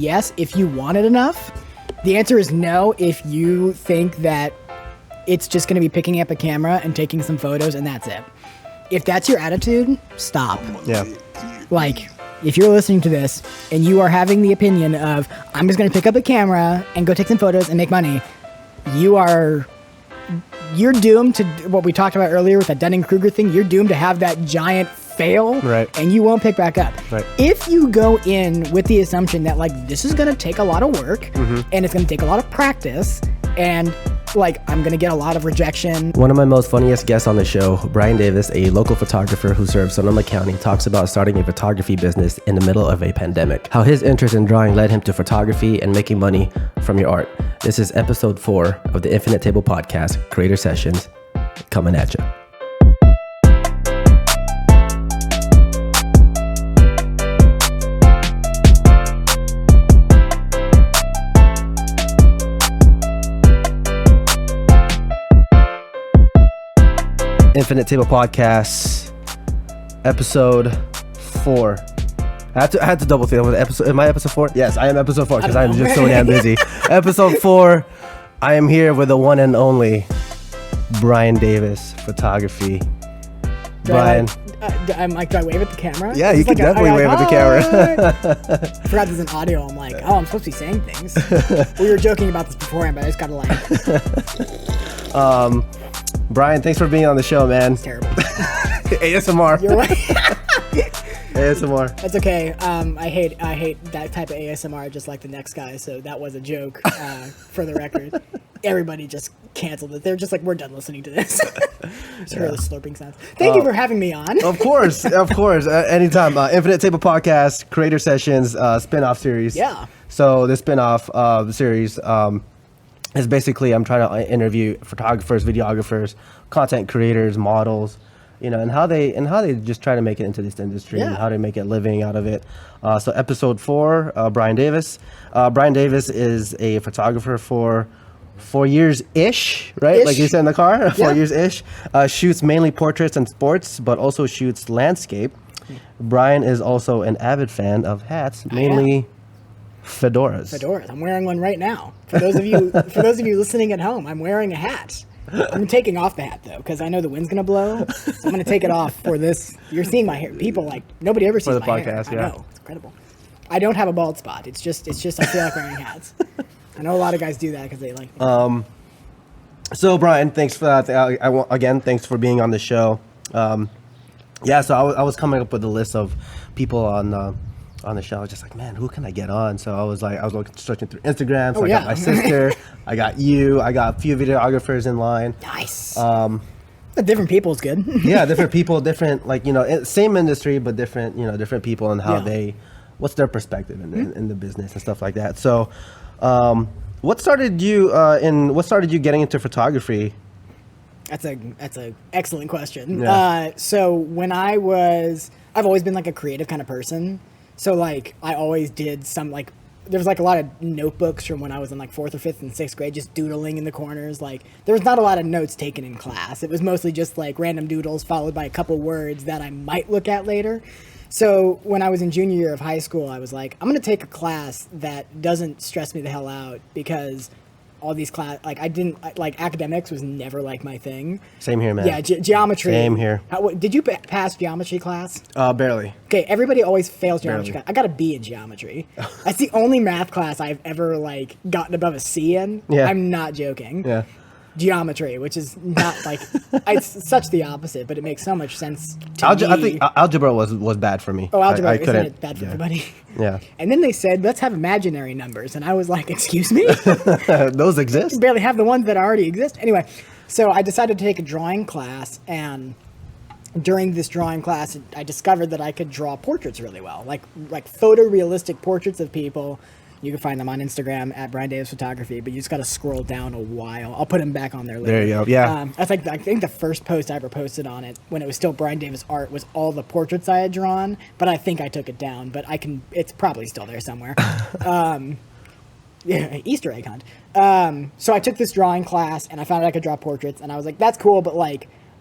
yes if you want it enough. The answer is no if you think that it's just going to be picking up a camera and taking some photos and that's it. If that's your attitude, stop. Yeah. Like, if you're listening to this and you are having the opinion of, I'm just going to pick up a camera and go take some photos and make money, you're doomed to what we talked about earlier with that Dunning-Kruger thing. You're doomed to have that giant fail, right, and you won't pick back up. Right. If you go in with the assumption that, like, this is going to take a lot of work, and it's going to take a lot of practice, and like, I'm going to get a lot of rejection. One of my most funniest guests on the show, Brian Davis, a local photographer who serves Sonoma County, talks about starting a photography business in the middle of a pandemic. How his interest in drawing led him to photography and making money from your art. This is episode 4 of the Infinite Table Podcast, Creator Sessions, coming at you. Infinite Table Podcast, episode 4. I had to double think. Am I episode 4? Yes, I am episode 4 because I'm just so damn busy. Episode 4. I am here with the one and only Brian Davis, photography. Brian. I'm like, do I wave at the camera? Yeah, you can definitely wave at the camera. I forgot there's an audio. I'm like, I'm supposed to be saying things. We were joking about this beforehand, but I just gotta like. Brian, thanks for being on the show, man. It's terrible. ASMR. You're right. ASMR. That's okay. I hate that type of ASMR, just like the next guy. So that was a joke. For the record, everybody just canceled it. They're just like, we're done listening to this. Just hear the slurping sounds. Thank you for having me on. Of course. Anytime. Infinite Table Podcast, Creator Sessions, spin-off series. Yeah. So the spin-off series is basically I'm trying to interview photographers, videographers, content creators, models, and how they just try to make it into this industry and how they make a living out of it. So episode 4, Brian Davis. Brian Davis is a photographer for 4 years-ish, right? Ish. Like you said in the car, 4 Yeah. years-ish. Shoots mainly portraits and sports, but also shoots landscape. Brian is also an avid fan of hats, mainly fedoras. I'm wearing one right now. For those of you listening at home, I'm wearing a hat. I'm taking off the hat though, because I know the wind's gonna blow. So I'm gonna take it off for this. You're seeing my hair. People like nobody ever sees the my podcast, hair. yeah. I know, it's incredible. I don't have a bald spot. It's just I feel like wearing hats. I know a lot of guys do that because they like. So Brian, thanks for that. Again, thanks for being on the show. So I was coming up with a list of people on the show. I was just like, man, who can I get on? So I was searching through Instagram. So I got my sister, I got you, I got a few videographers in line. Nice. Different people is good. Yeah, different people, different same industry, but different different people and how what's their perspective in the business and stuff like that. So, what started you getting into photography? That's a excellent question. Yeah. So when I've always been like a creative kind of person. So like I always did there was like a lot of notebooks from when I was in like 4th or 5th and 6th grade, just doodling in the corners. Like there was not a lot of notes taken in class. It was mostly just like random doodles followed by a couple words that I might look at later. So when I was in junior year of high school, I was like, I'm going to take a class that doesn't stress me the hell out because all these academics was never like my thing. Same here, man. Yeah, geometry. Same here. Did you pass geometry class? Barely. Okay, everybody always fails geometry Barely. class. I got a B in geometry. That's the only math class I've ever gotten above a C in. Yeah. I'm not joking. Yeah. Geometry, which is not it's such the opposite, but it makes so much sense to me. I think algebra was bad for me. Oh, algebra, I isn't couldn't. it bad for everybody? Yeah. And then they said, let's have imaginary numbers. And I was like, excuse me? Those exist? You barely have the ones that already exist. Anyway, so I decided to take a drawing class, and during this drawing class, I discovered that I could draw portraits really well, like photorealistic portraits of people. You can find them on Instagram at Brian Davis Photography, but you just got to scroll down a while. I'll put them back on there later. There you go. Yeah. I think the first post I ever posted on it when it was still Brian Davis Art was all the portraits I had drawn, but I think I took it down. But it's probably still there somewhere. Easter egg hunt. So I took this drawing class and I found out I could draw portraits, and I was like, that's cool, but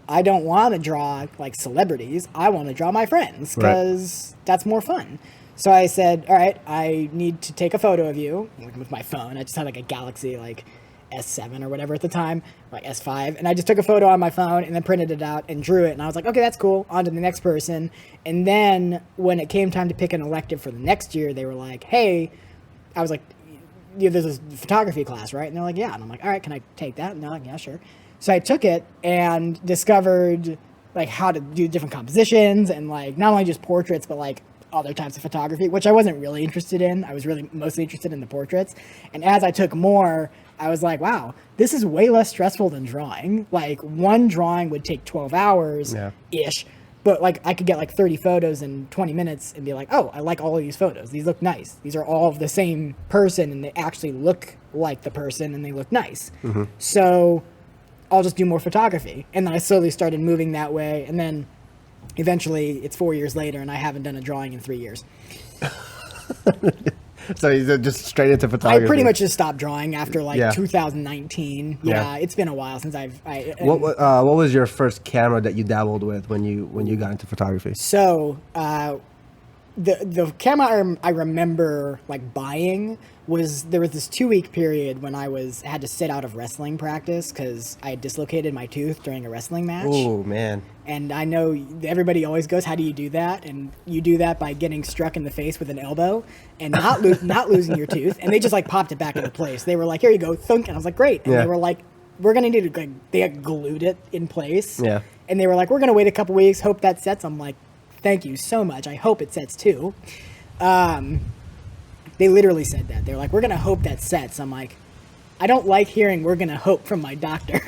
I don't want to draw like celebrities. I want to draw my friends because that's more fun. So I said, all right, I need to take a photo of you like, with my phone. I just had like a Galaxy like S7 or whatever at the time, like S5. And I just took a photo on my phone and then printed it out and drew it. And I was like, okay, that's cool. On to the next person. And then when it came time to pick an elective for the next year, they were like, hey, I was like, yeah, there's a photography class, right? And they're like, yeah. And I'm like, all right, can I take that? And they're like, yeah, sure. So I took it and discovered like how to do different compositions and like not only just portraits, but like other types of photography, which I wasn't really interested in. I was really mostly interested in the portraits. And as I took more, I was like, wow, this is way less stressful than drawing. Like one drawing would take 12 hours ish. But like I could get like 30 photos in 20 minutes and be like, oh, I like all of these photos. These look nice. These are all of the same person and they actually look like the person and they look nice. Mm-hmm. So I'll just do more photography. And then I slowly started moving that way. And then eventually it's 4 years later and I haven't done a drawing in 3 years. So you just straight into photography. I pretty much just stopped drawing after like 2019. Yeah, it's been a while since What was your first camera that you dabbled with when you got into photography? So the camera I remember like buying there was this 2-week period when I had to sit out of wrestling practice because I had dislocated my tooth during a wrestling match. Oh man! And I know everybody always goes, "How do you do that?" And you do that by getting struck in the face with an elbow and not losing your tooth. And they just like popped it back into place. They were like, "Here you go, thunk," and I was like, "Great." And they were like, "We're gonna need to," like, they had glued it in place. Yeah. And they were like, "We're gonna wait a couple weeks, hope that sets." I'm like, "Thank you so much. I hope it sets too." They literally said that. They're like, "We're going to hope that sets." I'm like, I don't like hearing "we're going to hope" from my doctor.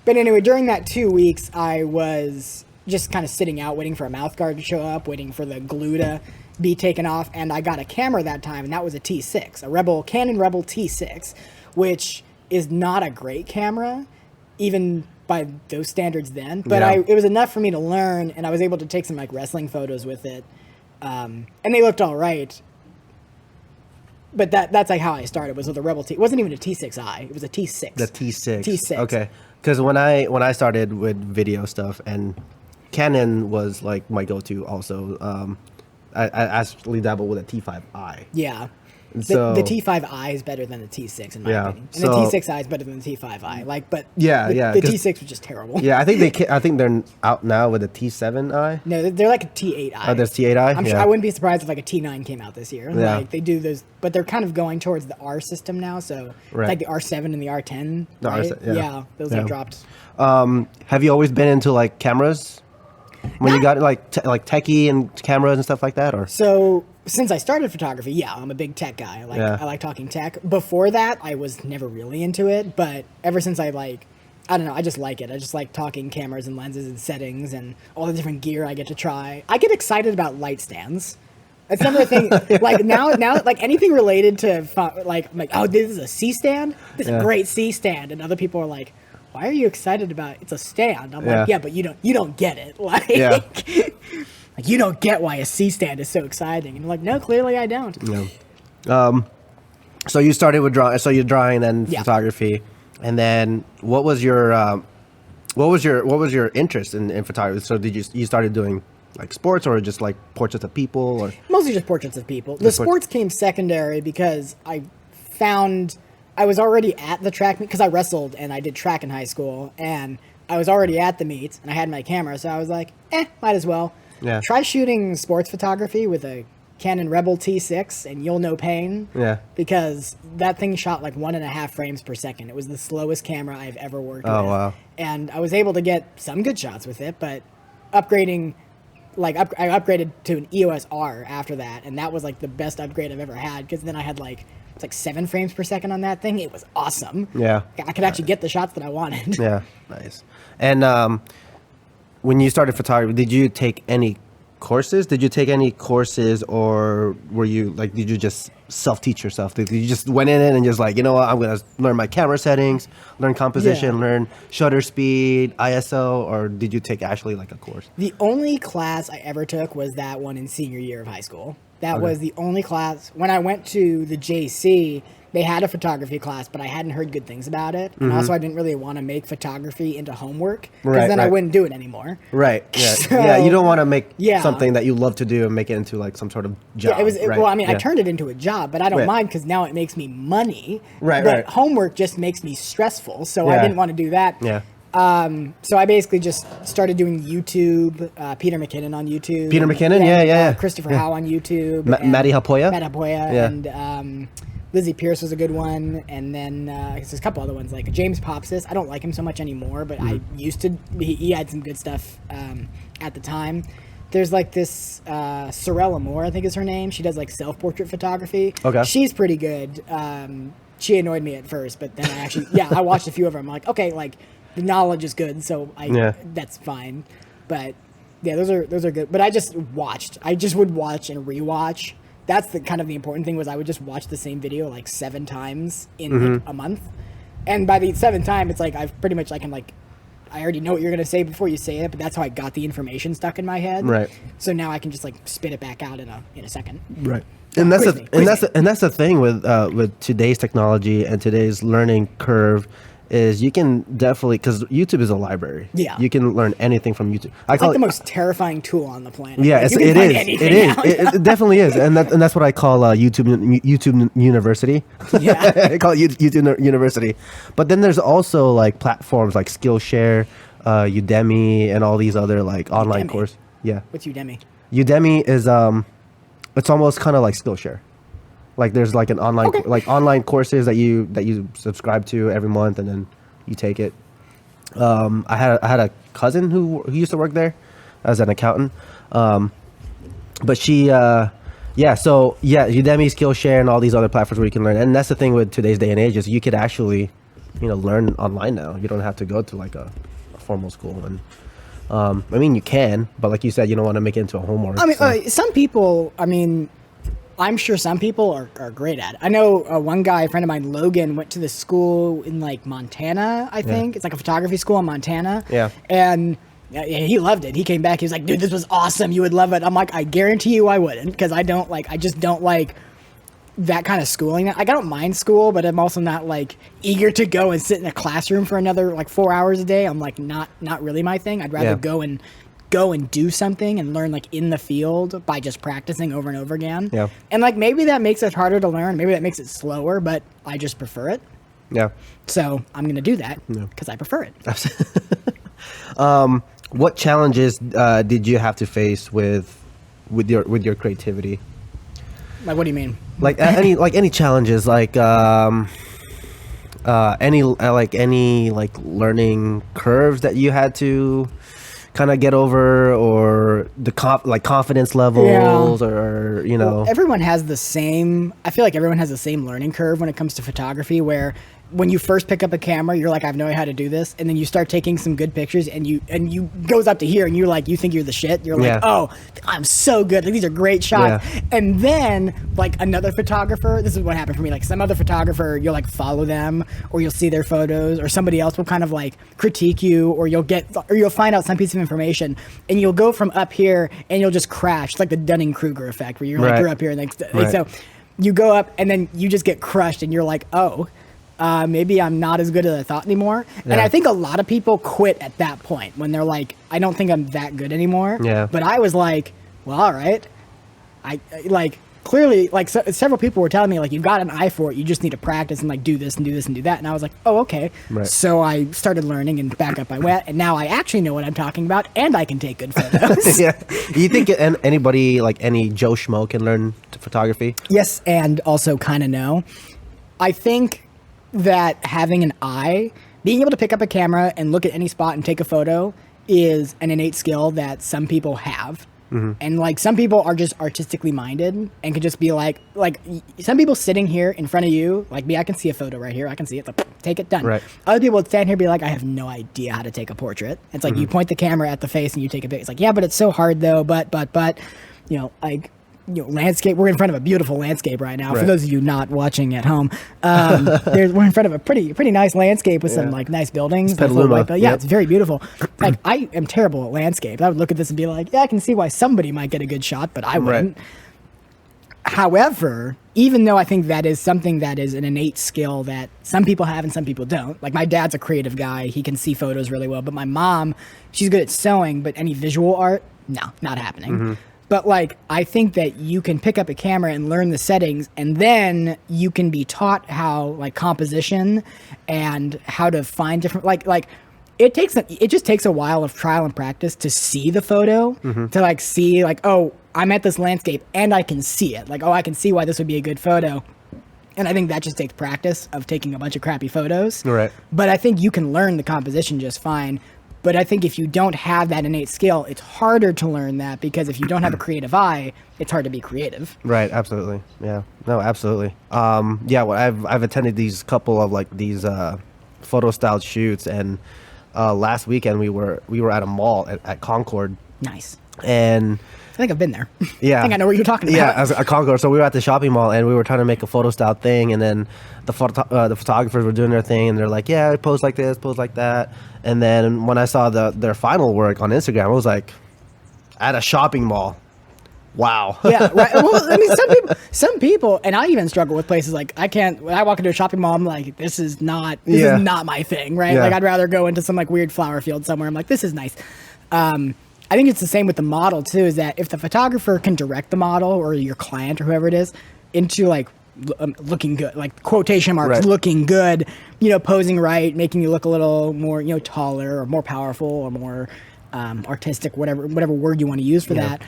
But anyway, during that 2 weeks, I was just kind of sitting out, waiting for a mouth guard to show up, waiting for the glue to be taken off. And I got a camera that time, and that was a T6, a Canon Rebel T6, which is not a great camera, even by those standards then. But it was enough for me to learn, and I was able to take some like wrestling photos with it. And they looked all right. But that's like how I started, was with a Rebel T. It wasn't even a T6i. It was a T6. The T6. T6. Okay. Because when I started with video stuff, and Canon was like my go-to also. I actually dabbled with a T5i. Yeah. So, the T5i is better than the T6 in my opinion, and the T6i is better than the T5i. Like, but the T6 was just terrible. Yeah, I think they're out now with a T7i. No, they're like a T8i. Oh, there's T8i. I'm sure I wouldn't be surprised if like a T9 came out this year. Yeah. Like they do those, but they're kind of going towards the R system now. So it's like the R7 and the R10. Yeah, those are dropped. Have you always been into like cameras? When you got like techie and cameras and stuff like that, or so since I started photography, yeah, I'm a big tech guy. I like talking tech. Before that, I was never really into it, but ever since I don't know, I just like it. I just like talking cameras and lenses and settings and all the different gear I get to try. I get excited about light stands. It's another thing. Like now, like anything related to like, oh, this is a C stand. This is a great C stand, and other people are like, why are you excited about it? It's a stand? I'm like, yeah, but you don't get it. Like, like you don't get why a C stand is so exciting. And I'm like, no, clearly I don't. Yeah. So you started with drawing. So you're drawing, then photography, and then what was your interest in photography? So did you started doing like sports, or just like portraits of people, or mostly just portraits of people? The sports came secondary because I found I was already at the track meet, because I wrestled and I did track in high school, and I was already at the meets and I had my camera, so I was like, might as well. Yeah. Try shooting sports photography with a Canon Rebel T6 and you'll know pain. Yeah. Because that thing shot like 1.5 frames per second. It was the slowest camera I've ever worked with. Oh, wow. And I was able to get some good shots with it, but upgrading, I upgraded to an EOS R after that, and that was like the best upgrade I've ever had, because then I had it's like 7 frames per second on that thing. It was awesome. Yeah. I could actually get the shots that I wanted. Yeah. Nice. And when you started photography, did you take any courses? Or were you did you just self-teach yourself? Did you just went in it and just like, you know what, I'm going to learn my camera settings, learn composition, learn shutter speed, ISO, or did you take actually like a course? The only class I ever took was that one in senior year of high school. That Okay. was the only class. When I went to the JC, they had a photography class, but I hadn't heard good things about it. And also, I didn't really want to make photography into homework because Right, then I right. wouldn't do it anymore. Right. Yeah. So- yeah. You don't want to make Yeah. something that you love to do and make it into like some sort of job. Yeah, right? well, I mean, I Yeah. turned it into a job, but I don't Right. mind because now it makes me money. Right, But right. homework just makes me stressful, so I Yeah. didn't want to do that. Yeah. So I basically just started doing YouTube, Peter McKinnon on YouTube. Peter McKinnon? Yeah. Christopher Howe on YouTube. Matty Hapoya? Matt Hapoya. Yeah. And Lizzie Pierce was a good one. And then there's a couple other ones, like James Popsis. I don't like him so much anymore, but I used to. He had some good stuff at the time. There's like this Sorella Moore, I think is her name. She does like self-portrait photography. Okay. She's pretty good. She annoyed me at first, but then I actually, I watched a few of them. I'm like, okay, like the knowledge is good, so that's fine. But yeah, those are good. But I just would watch and rewatch. That's the kind of the important thing was I would just watch the same video like 7 times in like, a month. And by the 7th time, it's like I've pretty much I already know what you're gonna say before you say it, but that's how I got the information stuck in my head. Right. So now I can just like spit it back out in a second. Right. And that's Quiz the me, and quiz that's the thing with today's technology and today's learning curve is you can definitely, because YouTube is a library. Yeah. You can learn anything from YouTube. I It's call like the it, most terrifying tool on the planet. yeah, Like, it's, you can it find is. anything It is. out. It definitely is, and that's what I call YouTube University. Yeah. I call it YouTube University. But then there's also like platforms like Skillshare, Udemy, and all these other like online Udemy? course. Yeah. What's Udemy? Udemy is it's almost kind of like Skillshare. Like there's like an online Okay. like online courses that you subscribe to every month, and then you take it. I had a cousin who used to work there as an accountant, but she Udemy, Skillshare, and all these other platforms where you can learn. And that's the thing with today's day and age is you could actually learn online now. You don't have to go to like a formal school. And I mean you can, but like you said, you don't want to make it into a homework. I mean, so- some people, I'm sure some people are great at it. I know one guy, a friend of mine, Logan, went to this school in like Montana, I think. It's like a photography school in Montana. Yeah. And he loved it. He came back. He was like, dude, this was awesome. You would love it. I'm like, I guarantee you I wouldn't, because I just don't like that kind of schooling. Like, I don't mind school, but I'm also not like eager to go and sit in a classroom for another like 4 hours a day. I'm like, not really my thing. I'd rather Yeah. go and do something and learn like in the field by just practicing over and over again. Yeah. And like maybe that makes it harder to learn, maybe that makes it slower, but I just prefer it. yeah. So I'm gonna do that because I prefer it. What challenges did you have to face with your creativity? Like, what do you mean? Like any challenges, like any learning curves that you had to kind of get over, or the confidence levels, or Well, everyone has the same. I feel like everyone has the same learning curve when it comes to photography. Where when you first pick up a camera, you're like, I have no idea how to do this, and then you start taking some good pictures, and you goes up to here, and you're like, you think you're the shit. You're like, Yeah. oh, I'm so good. Like, these are great shots. Yeah. And then like another photographer, this is what happened for me. Like some other photographer, you'll like follow them, or you'll see their photos, or somebody else will kind of like critique you, or you'll find out some piece of information, and you'll go from up here, and you'll just crash. It's like the Dunning-Kruger effect, where you're like, Right. you're up here, and like, Right. so you go up, and then you just get crushed, and you're like, oh, maybe I'm not as good as I thought anymore. And Yeah. I think a lot of people quit at that point when they're like, I don't think I'm that good anymore. Yeah. But I was like, well, all right. I like clearly like several people were telling me like, you've got an eye for it. You just need to practice and like do this and do this and do that. And I was like, oh, okay. Right. So I started learning, and back up I went. And now I actually know what I'm talking about, and I can take good photos. yeah. Do you think anybody, like any Joe Schmo, can learn photography? Yes, and also kind of no. I think that having an eye, being able to pick up a camera and look at any spot and take a photo, is an innate skill that some people have. And like some people are just artistically minded and can just be like some people sitting here in front of you, like me, I can see a photo right here, I can see it, like, take it, done. Right. Other people would stand here and be like, I have no idea how to take a portrait. It's like you point the camera at the face and you take a picture. It's like, yeah, but it's so hard though, but landscape. We're in front of a beautiful landscape right now. Right. For those of you not watching at home, we're in front of a pretty nice landscape with some Yeah. like nice buildings. It's nice little Petaluma. white- yeah, Yep. it's very beautiful. Like I am terrible at landscape. I would look at this and be like, yeah, I can see why somebody might get a good shot, but I wouldn't. However, even though I think that is something that is an innate skill that some people have and some people don't, like my dad's a creative guy, he can see photos really well, but my mom, she's good at sewing, but any visual art, no, not happening. But like, I think that you can pick up a camera and learn the settings, and then you can be taught how like composition and how to find different, like it just takes a while of trial and practice to see the photo, to like see like, oh, I'm at this landscape and I can see it. Like, oh, I can see why this would be a good photo. And I think that just takes practice of taking a bunch of crappy photos. Right. But I think you can learn the composition just fine. But I think if you don't have that innate skill, it's harder to learn that, because if you don't have a creative eye, it's hard to be creative. Right. Absolutely. Yeah. No, absolutely. Yeah. Well, I've attended these couple of like these photo styled shoots, and last weekend we were at a mall at Concord. Nice. And I think I've been there. Yeah. I think I know what you're talking about. Yeah, as a Concord. So we were at the shopping mall, and we were trying to make a photo style thing, and then the photographers were doing their thing, and they're like, yeah, pose like this, pose like that. And then when I saw their final work on Instagram, I was like, at a shopping mall. Wow. Yeah, right. Well, I mean, some people, and I even struggle with places like when I walk into a shopping mall, I'm like, this is not my thing, right? Yeah. Like, I'd rather go into some like weird flower field somewhere. I'm like, this is nice. I think it's the same with the model too, is that if the photographer can direct the model or your client or whoever it is into like looking good, like quotation marks, right. looking good, posing right, making you look a little more, taller or more powerful or more artistic, whatever word you want to use for that.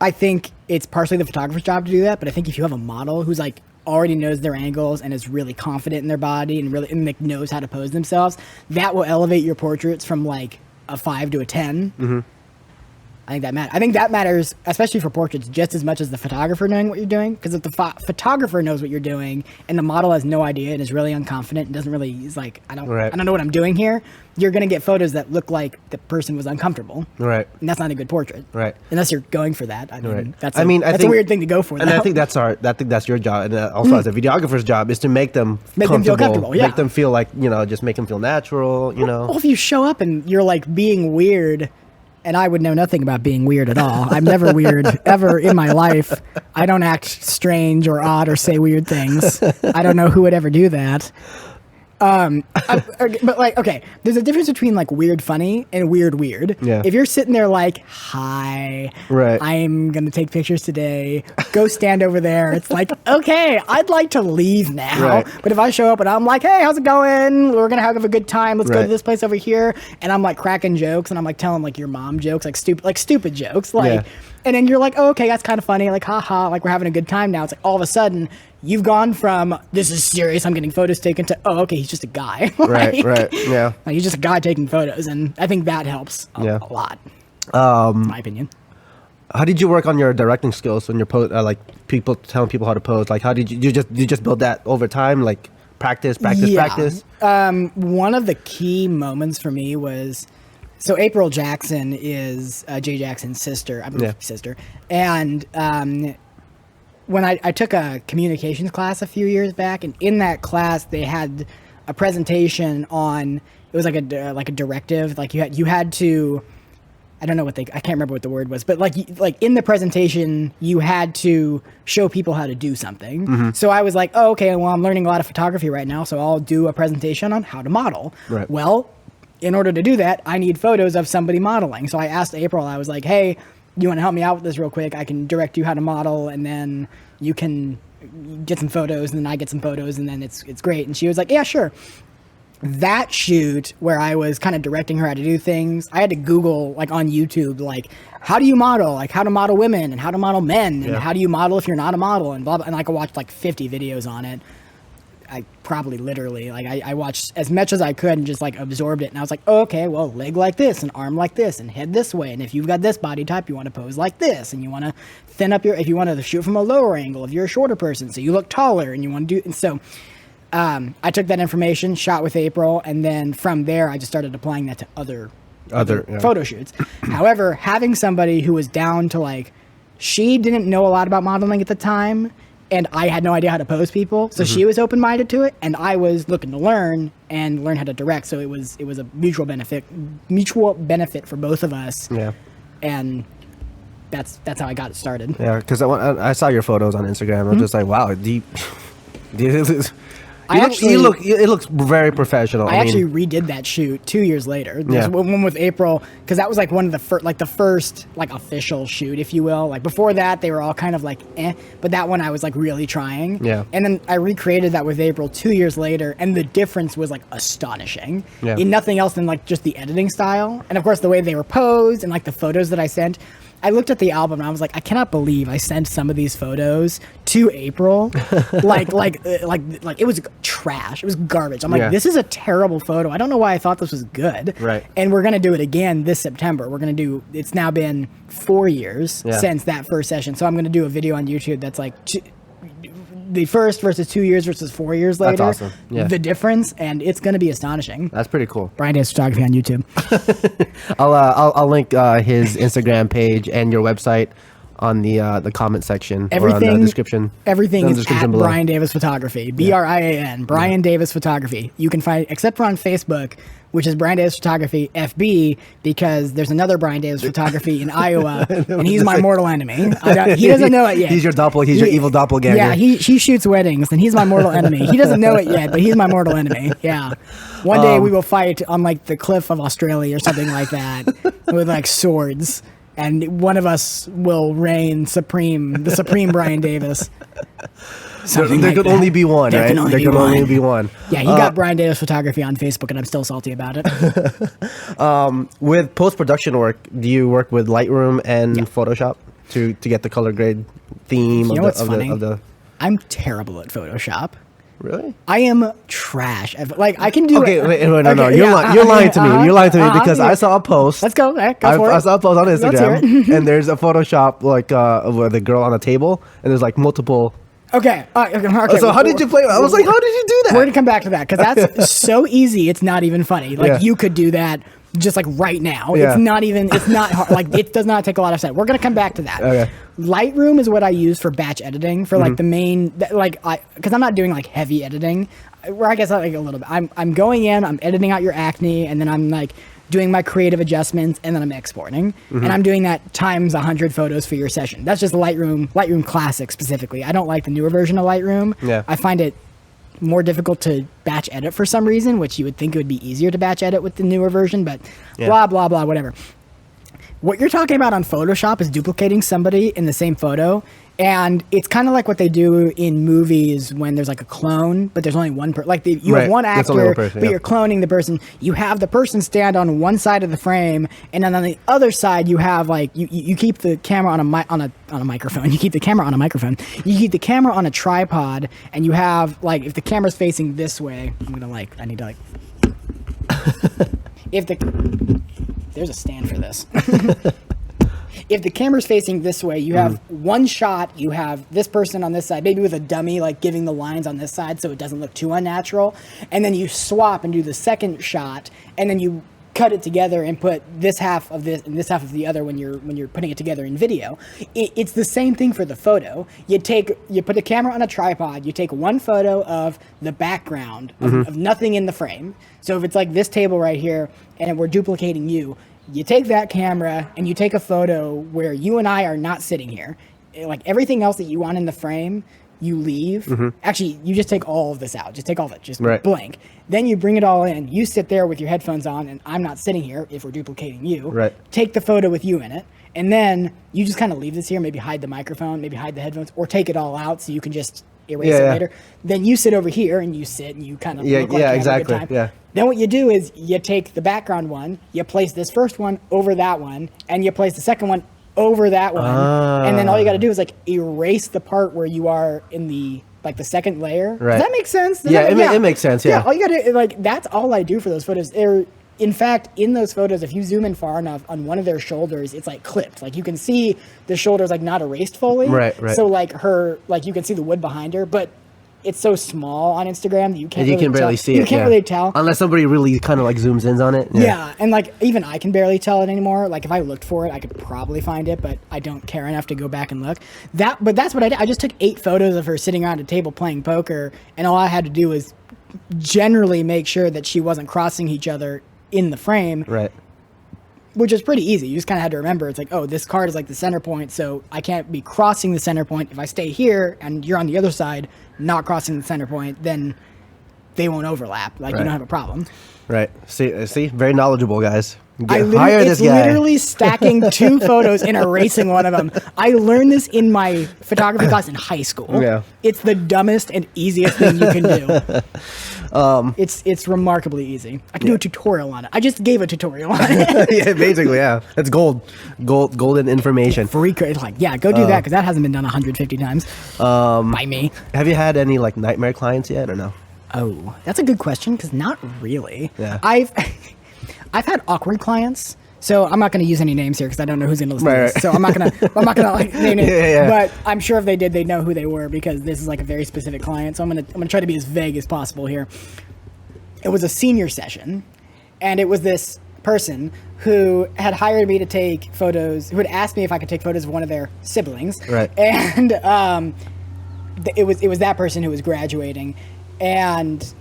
I think it's partially the photographer's job to do that, but I think if you have a model who's like already knows their angles and is really confident in their body and like knows how to pose themselves, that will elevate your portraits from like a 5 to a 10. I think that matters, especially for portraits, just as much as the photographer knowing what you're doing. Because if the photographer knows what you're doing and the model has no idea and is really unconfident and doesn't really, is like, I don't know what I'm doing here, you're going to get photos that look like the person was uncomfortable. Right. And that's not a good portrait. Right. Unless you're going for that. I mean, that's I think, a weird thing to go for. And I think that's your job, and also as a videographer's job, is to make them feel comfortable. Yeah. Make them feel like, just make them feel natural. Well, if you show up and you're like being weird. And I would know nothing about being weird at all. I'm never weird ever in my life. I don't act strange or odd or say weird things. I don't know who would ever do that. But like, okay, there's a difference between like weird funny and weird. Yeah. If you're sitting there like, hi, right. I'm going to take pictures today, go stand over there. It's like, okay, I'd like to leave now. Right. But if I show up and I'm like, hey, how's it going? We're going to have a good time. Let's go to this place over here. And I'm like cracking jokes and I'm like telling like your mom jokes, like stupid jokes. Like, and then you're like, oh, okay, that's kind of funny. Like, haha, like we're having a good time now. It's like all of a sudden you've gone from this is serious, I'm getting photos taken, to oh, okay, he's just a guy. Like, right, yeah. Like, he's just a guy taking photos, and I think that helps a lot. In my opinion. How did you work on your directing skills when you're like people telling people how to pose? Like, how did you just build that over time? Like practice. One of the key moments for me was. So April Jackson is Jay Jackson's sister, I believe sister. And when I took a communications class a few years back, and in that class they had a presentation on, it was like a directive, like you had to, I don't know I can't remember what the word was, but like in the presentation you had to show people how to do something. So I was like, oh, okay, well, I'm learning a lot of photography right now, so I'll do a presentation on how to model. Right. Well, in order to do that, I need photos of somebody modeling. So I asked April, I was like, hey, you want to help me out with this real quick? I can direct you how to model, and then you can get some photos, and then I get some photos, and then it's great. And she was like, yeah, sure. That shoot where I was kind of directing her how to do things, I had to Google like on YouTube, like how do you model, like how to model women and how to model men, and how do you model if you're not a model, and blah, blah. And I could watch like 50 videos on it. I probably literally, like, I watched as much as I could and just, like, absorbed it. And I was like, oh, okay, well, leg like this and arm like this and head this way. And if you've got this body type, you want to pose like this. And you want to thin up if you want to shoot from a lower angle, if you're a shorter person, so you look taller and you want to do, and so I took that information, shot with April, and then from there, I just started applying that to other photo shoots. However, having somebody who was down to, like, she didn't know a lot about modeling at the time, and I had no idea how to pose people, so she was open-minded to it, and I was looking to learn how to direct. So it was a mutual benefit for both of us. Yeah. And that's how I got it started. Yeah, because I saw your photos on Instagram. I'm just like, wow, it looks very professional. I actually redid that shoot 2 years later. There's one with April, because that was like one of the first like official shoot, if you will. Like before that, they were all kind of like but that one I was like really trying. Yeah. And then I recreated that with April 2 years later, and the difference was like astonishing. Yeah. In nothing else than like just the editing style, and of course the way they were posed and like the photos that I sent. I looked at the album and I was like, I cannot believe I sent some of these photos to April. like it was trash. It was garbage. I'm like, this is a terrible photo. I don't know why I thought this was good. Right. And we're going to do it again this September. It's now been 4 years since that first session. So I'm going to do a video on YouTube that's like the first versus 2 years versus 4 years later. That's awesome. Yeah. The difference, and it's going to be astonishing. That's pretty cool. Brian Davis Photography on YouTube. I'll link his Instagram page and your website on the comment section or on the description. Everything is description at below. Brian Davis Photography. BRIAN. Brian Davis Photography. You can find, except for on Facebook, which is Brian Davis Photography FB, because there's another Brian Davis Photography in Iowa, and he's my mortal enemy. He doesn't know it yet. He's your your evil doppelganger. Yeah, he shoots weddings, and he's my mortal enemy. He doesn't know it yet, but he's my mortal enemy. Yeah. One day we will fight on like the cliff of Australia or something like that with like swords, and one of us will reign supreme, the supreme Brian Davis. There could only be one, right? There could only be one. Yeah, he got Brian Davis Photography on Facebook, and I'm still salty about it. With post-production work, do you work with Lightroom and Photoshop to get the color grade theme You know what's funny? of the... I'm terrible at Photoshop. Really? I am trash. Like I can do. Okay, it. wait, no. You're lying to me. You're lying to me because I saw a post. Let's go. Go for it. I saw a post on Instagram, and there's a Photoshop like of the girl on a table, and there's like multiple. Okay. So how did you play? I was like, how did you do that? We're gonna come back to that because that's so easy. It's not even funny. Like you could do that just like right now. Yeah. It's not hard. Like it does not take a lot of set. We're gonna come back to that. Okay. Lightroom is what I use for batch editing for like the main because I'm not doing like heavy editing. Where I guess like a little bit. I'm going in. I'm editing out your acne, and then I'm like doing my creative adjustments, and then I'm exporting, and I'm doing that times 100 photos for your session. That's just Lightroom Classic specifically. I don't like the newer version of Lightroom. Yeah. I find it more difficult to batch edit for some reason, which you would think it would be easier to batch edit with the newer version, but blah, blah, blah, whatever. What you're talking about on Photoshop is duplicating somebody in the same photo, and it's kind of like what they do in movies when there's like a clone, but there's only one person. Like you have one actor, but you're cloning the person. You have the person stand on one side of the frame, and then on the other side you have like you keep the camera on a microphone. You keep the camera on a microphone. You keep the camera on a tripod, and you have like if the camera's facing this way, there's a stand for this. If the camera's facing this way, you have one shot, you have this person on this side, maybe with a dummy, like giving the lines on this side so it doesn't look too unnatural. And then you swap and do the second shot, and then you cut it together and put this half of this and this half of the other when you're putting it together in video. It's the same thing for the photo. You put the camera on a tripod, you take one photo of the background of nothing in the frame. So if it's like this table right here and we're duplicating you take that camera and you take a photo where you and I are not sitting here. Like everything else that you want in the frame, you leave. Actually, you just take all of this out. Just take all of it. Just blank. Then you bring it all in. You sit there with your headphones on, and I'm not sitting here if we're duplicating you. Right. Take the photo with you in it, and then you just kind of leave this here. Maybe hide the microphone, maybe hide the headphones, or take it all out so you can just erase it later. Then you sit over here, and you sit, and you kind of look like you have a good time. Yeah. Then what you do is you take the background one, you place this first one over that one, and you place the second one over that one, and then all you got to do is like erase the part where you are in the like the second layer. Right. Does that make sense? It makes sense. Yeah. All you got to like that's all I do for those photos. In fact, in those photos, if you zoom in far enough on one of their shoulders, it's like clipped. Like you can see the shoulders like not erased fully. Right. So like you can see the wood behind her, but it's so small on Instagram that you can't. You can barely see it. You can't really tell unless somebody really kind of like zooms in on it. Yeah, and like even I can barely tell it anymore. Like if I looked for it, I could probably find it, but I don't care enough to go back and look. But that's what I did. I just took 8 photos of her sitting around a table playing poker, and all I had to do was generally make sure that she wasn't crossing each other in the frame. Right. which is pretty easy. You just kind of had to remember, it's like, oh, this card is like the center point, so I can't be crossing the center point. If I stay here and you're on the other side, not crossing the center point, then they won't overlap. Like, you don't have a problem. Right. See, very knowledgeable, guys. It's literally stacking 2 photos and erasing one of them. I learned this in my photography class in high school. Yeah. It's the dumbest and easiest thing you can do. It's remarkably easy. I can do a tutorial on it. I just gave a tutorial on it. Yeah, basically, yeah. That's golden information. Free, like, yeah, go do that because that hasn't been done 150 times by me. Have you had any like nightmare clients yet, or no? Oh, that's a good question because not really. Yeah. I've had awkward clients, so I'm not going to use any names here because I don't know who's going to listen to this. Right. So I'm not gonna like name names. Yeah. But I'm sure if they did, they'd know who they were because this is like a very specific client. So I'm gonna try to be as vague as possible here. It was a senior session, and it was this person who had hired me to take photos. Who had asked me if I could take photos of one of their siblings. Right. And it was that person who was graduating, and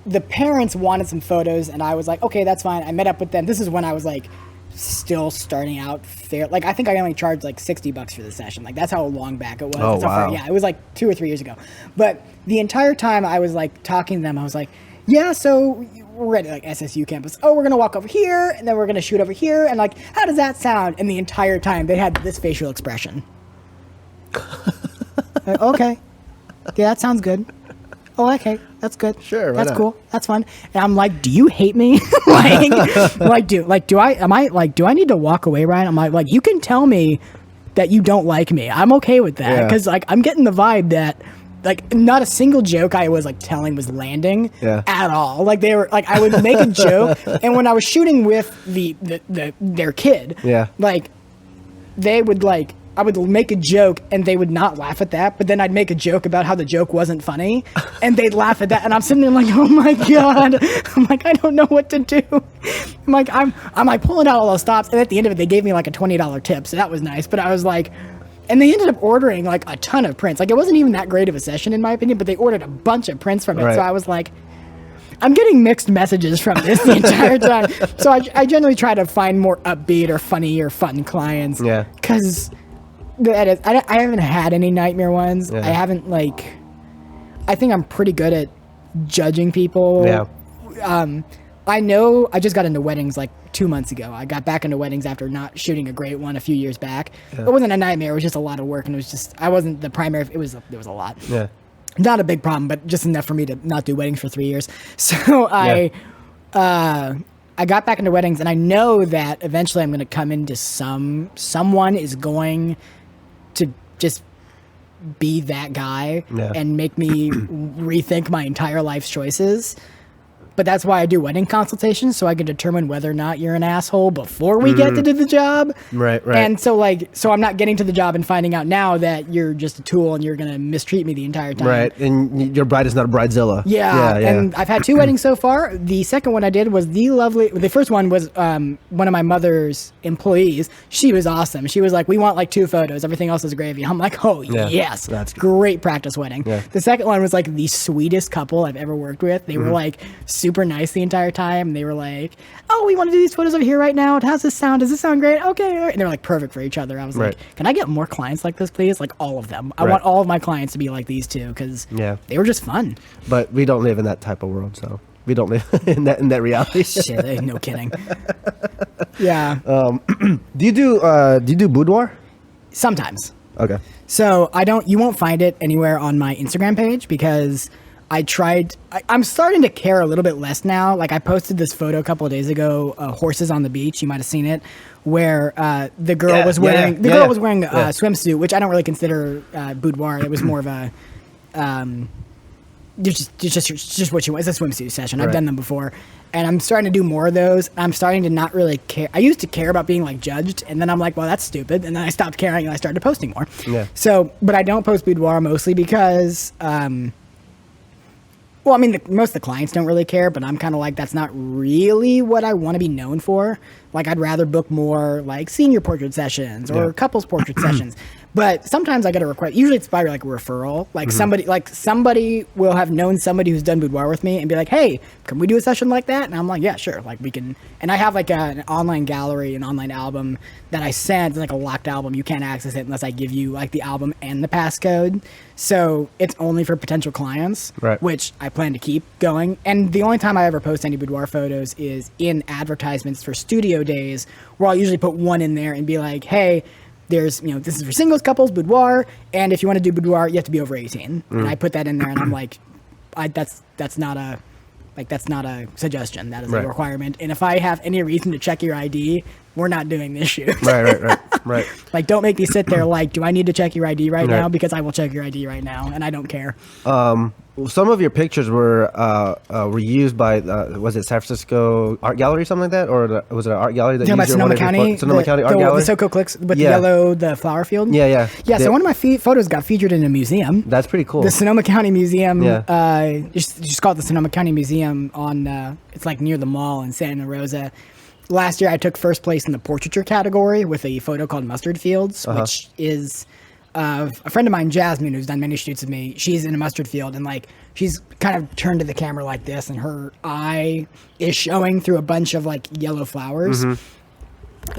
the parents wanted some photos, and I was like, okay, that's fine. I met up with them. This is when I was like still starting out fair. Like, I think I only charged like $60 for the session. Like, that's how long back it was. Oh, wow. Yeah, it was like 2 or 3 years ago. But the entire time I was like talking to them, I was like, yeah, so we're at like SSU campus. Oh, we're going to walk over here, and then we're going to shoot over here. And like, how does that sound? And the entire time they had this facial expression. Like, okay. Yeah, that sounds good. Oh, okay, that's good. Sure, why that's not? cool. That's fun. And I'm like, do you hate me? do I need to walk away, Ryan? I'm like, you can tell me that you don't like me. I'm okay with that Yeah. because like I'm getting the vibe that like not a single joke I was like telling was landing at all. Like they were like I would make a joke, and when I was shooting with their kid, like they would like. I would make a joke and they would not laugh at that, but then I'd make a joke about how the joke wasn't funny and they'd laugh at that. And I'm sitting there like, oh my God. I'm like, I don't know what to do. I'm like pulling out all those stops. And at the end of it, they gave me like a $20 tip. So that was nice. But I was like, and they ended up ordering like a ton of prints. Like it wasn't even that great of a session in my opinion, but they ordered a bunch of prints from it. Right. So I was like, I'm getting mixed messages from this the entire time. So I generally try to find more upbeat or funny or fun clients. Yeah. Because I haven't had any nightmare ones. Yeah. I haven't I think I'm pretty good at judging people. Yeah. I know I just got into weddings like 2 months ago. I got back into weddings after not shooting a great one a few years back. Yeah. It wasn't a nightmare. It was just a lot of work, and it was just I wasn't the primary. There was a lot. Yeah. Not a big problem, but just enough for me to not do weddings for 3 years. So I got back into weddings, and I know that eventually I'm going to come into someone is going to just be that guy and make me rethink my entire life's choices. But that's why I do wedding consultations, so I can determine whether or not you're an asshole before we get to do the job. Right. And so I'm not getting to the job and finding out now that you're just a tool and you're going to mistreat me the entire time. Right. And your bride is not a bridezilla. Yeah. And I've had 2 weddings so far. The second one I did was the first one was one of my mother's employees. She was awesome. She was like, we want like 2 photos. Everything else is gravy. I'm like, oh, yes. That's great practice wedding. Yeah. The second one was like the sweetest couple I've ever worked with. They were like super nice the entire time. They were like, oh, we want to do these photos over here right now. How's this sound? Does this sound great? Okay. And they were like perfect for each other. I was like, can I get more clients like this, please? Like all of them. I want all of my clients to be like these 2 because they were just fun. But we don't live in that type of world, so we don't live in that reality. Shit, no kidding. Yeah. Do you do boudoir? Sometimes. Okay. So you won't find it anywhere on my Instagram page because I'm starting to care a little bit less now. Like I posted this photo a couple of days ago, horses on the beach. You might have seen it, where the girl was wearing a swimsuit, which I don't really consider boudoir. It was more of a just what she was. It's a swimsuit session. I've done them before, and I'm starting to do more of those. I'm starting to not really care. I used to care about being like judged, and then I'm like, well, that's stupid. And then I stopped caring and I started posting more. Yeah. So, but I don't post boudoir mostly because. Well, I mean, most of the clients don't really care, but I'm kind of like, that's not really what I want to be known for. Like, I'd rather book more, like, senior portrait sessions or couples portrait sessions. But sometimes I get a request. Usually it's by like a referral. Like somebody will have known somebody who's done boudoir with me and be like, hey, can we do a session like that? And I'm like, yeah, sure. Like we can. And I have like an online gallery, an online album that I send, like a locked album. You can't access it unless I give you like the album and the passcode. So it's only for potential clients, right, which I plan to keep going. And the only time I ever post any boudoir photos is in advertisements for studio days, where I'll usually put one in there and be like, hey, there's, this is for singles, couples, boudoir, and if you want to do boudoir, you have to be over 18. And I put that in there, and I'm like, that's not a suggestion. That is a requirement. And if I have any reason to check your ID, we're not doing this shoot. Right. Like, don't make me sit there like, do I need to check your ID right now? Because I will check your ID right now, and I don't care. Some of your pictures were used by, was it San Francisco Art Gallery or something like that? Or was it an art gallery that used Sonoma County? Sonoma County Art Gallery? The SoCo Clicks with the flower field? Yeah. So one of my photos got featured in a museum. That's pretty cool. The Sonoma County Museum, just call it the Sonoma County Museum on, it's like near the mall in Santa Rosa. Last year I took first place in the portraiture category with a photo called Mustard Fields, which is... a friend of mine, Jasmine, who's done many shoots with me, she's in a mustard field, and like she's kind of turned to the camera like this, and her eye is showing through a bunch of like yellow flowers.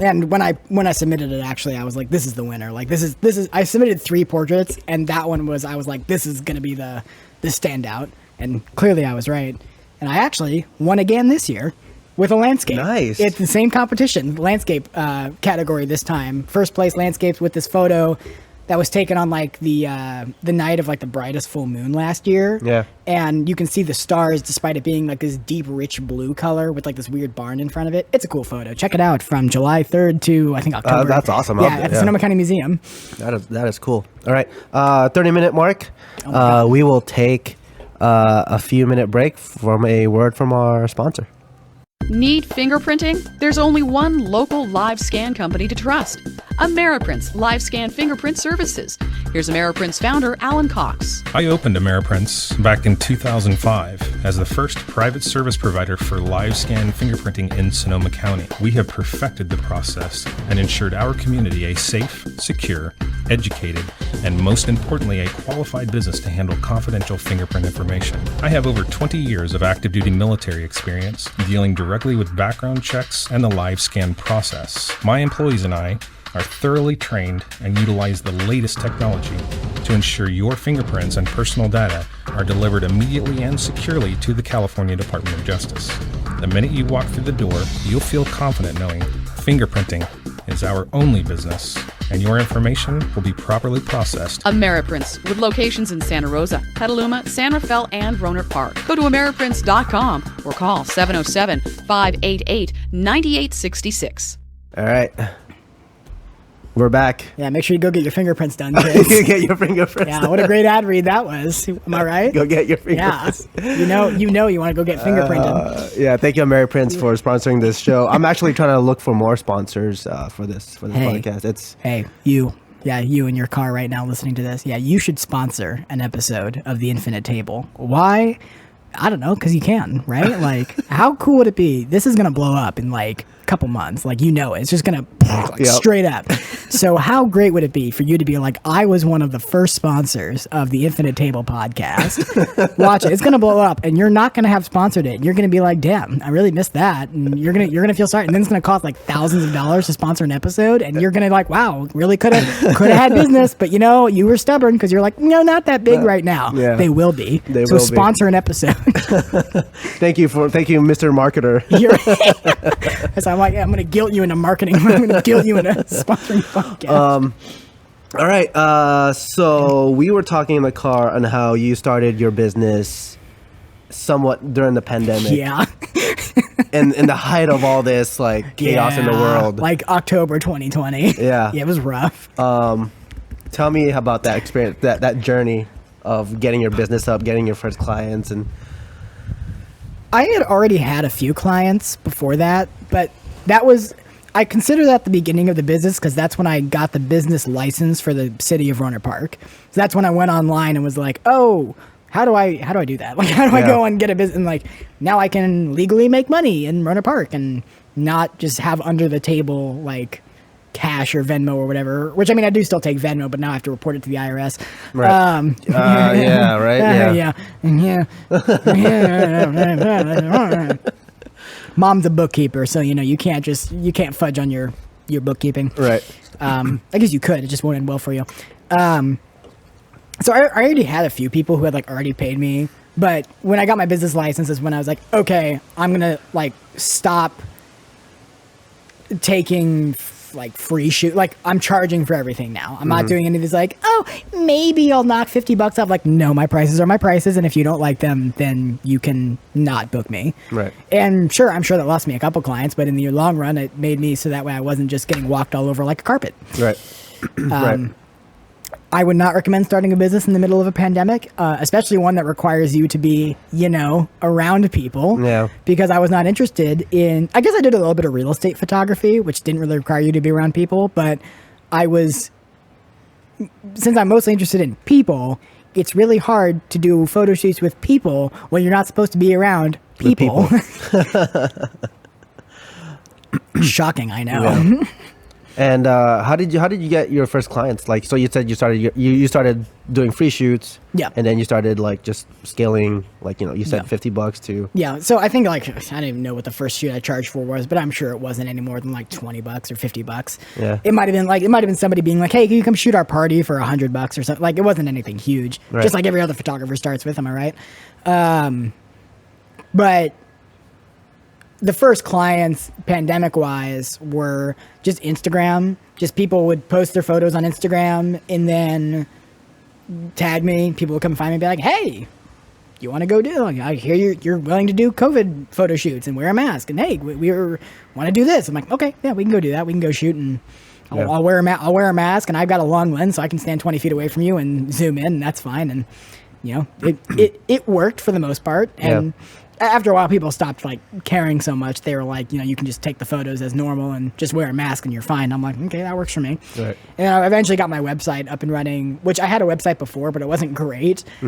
And when I submitted it, actually, I was like, this is the winner. Like this is. I submitted 3 portraits, and that one was. I was like, this is gonna be the standout, and clearly I was right. And I actually won again this year with a landscape. Nice. It's the same competition, landscape category this time. First place landscapes with this photo that was taken on like the night of like the brightest full moon last year. Yeah. And you can see the stars despite it being like this deep, rich blue color with like this weird barn in front of it. It's a cool photo. Check it out from July 3rd to I think October. That's awesome. Yeah, at the Sonoma County Museum. That is cool. All right. 30-minute mark. We will take a few minute break from a word from our sponsor. Need fingerprinting? There's only one local live scan company to trust. Ameriprints Live Scan Fingerprint Services. Here's Ameriprints founder Alan Cox. I opened Ameriprints back in 2005 as the first private service provider for live scan fingerprinting in Sonoma County. We have perfected the process and ensured our community a safe, secure, educated, and most importantly, a qualified business to handle confidential fingerprint information. I have over 20 years of active duty military experience dealing directly with background checks and the live scan process. My employees and I are thoroughly trained and utilize the latest technology to ensure your fingerprints and personal data are delivered immediately and securely to the California Department of Justice. The minute you walk through the door, you'll feel confident knowing fingerprinting is our only business and your information will be properly processed. Ameriprints, with locations in Santa Rosa, Petaluma, San Rafael, and Rohnert Park. Go to ameriprints.com or call 707-588-9866. All right. We're back. Yeah, make sure you go get your fingerprints done, kids. Get your fingerprints done. What a great ad read that was. Am I right? Go get your fingerprints. Yeah. You want to go get fingerprinted. Yeah, thank you, Ameriprints, for sponsoring this show. I'm actually trying to look for more sponsors for this podcast. You in your car right now listening to this. Yeah, you should sponsor an episode of The Infinite Table. Why? I don't know, because you can, right? Like, how cool would it be? This is going to blow up in like a couple months. Like, it's just going to straight up. So how great would it be for you to be like, I was one of the first sponsors of the Infinite Table podcast. Watch it. It's going to blow up, and you're not going to have sponsored it. You're going to be like, damn, I really missed that. And you're going to feel sorry. And then it's going to cost like thousands of dollars to sponsor an episode. And you're going to like, wow, really could have had business. But you were stubborn because you're like, no, not that big right now. Yeah. They will be. So sponsor an episode. Thank you, Mr. Marketer. So I'm like, I'm going to guilt you into marketing. I'm going to guilt you into sponsoring podcast. All right. So we were talking in the car on how you started your business somewhat during the pandemic. Yeah. and in the height of all this like chaos in the world. Like October 2020. Yeah. Yeah, it was rough. Tell me about that experience, that journey of getting your business up, getting your first clients. And I had already had a few clients before that, but I consider that the beginning of the business because that's when I got the business license for the city of Rohnert Park. So that's when I went online and was like, oh, how do I do that? Like, how do I go and get a business? And like, now I can legally make money in Rohnert Park and not just have under the table like cash or Venmo or whatever, which I mean, I do still take Venmo, but now I have to report it to the IRS. Right. Yeah, right. Yeah. Mom's a bookkeeper, so you can't fudge on your bookkeeping. Right. I guess you could. It just won't end well for you. So I already had a few people who had like already paid me, but when I got my business license is when I was like, okay, I'm gonna like stop taking like free shoot. Like I'm charging for everything now. I'm not doing any of these like, oh, maybe I'll knock $50 off. Like, no, my prices are my prices, and if you don't like them, then you can not book me. Right. And sure, I'm sure that lost me a couple clients, but in the long run, it made me so that way I wasn't just getting walked all over like a carpet. Right. Right. I would not recommend starting a business in the middle of a pandemic, especially one that requires you to be, around people. Yeah. Because I was not interested in, I guess I did a little bit of real estate photography, which didn't really require you to be around people, but since I'm mostly interested in people, it's really hard to do photo shoots with people when you're not supposed to be around people. Shocking, I know. Yeah. And how did you get your first clients? Like, so you said you started doing free shoots. Yeah. And then you started like just scaling, like, you said Yeah. $50 to. Yeah. So I think like, I don't even know what the first shoot I charged for was, but I'm sure it wasn't any more than like $20 or $50. Yeah. It might have been somebody being like, hey, can you come shoot our party for $100 or something? Like, it wasn't anything huge. Right. Just like every other photographer starts with, am I right? But the first clients, pandemic-wise, were just Instagram. Just people would post their photos on Instagram and then tag me. People would come find me and be like, hey, you want to go do? I hear you're willing to do COVID photo shoots and wear a mask. And hey, we want to do this. I'm like, okay, yeah, we can go do that. We can go shoot, and I'll wear a mask, and I've got a long lens, so I can stand 20 feet away from you and zoom in, and that's fine. And it worked for the most part. And after a while, people stopped like caring so much. They were like, you can just take the photos as normal and just wear a mask and you're fine. I'm like, okay, that works for me. Right. And I eventually got my website up and running, which I had a website before, but it wasn't great. I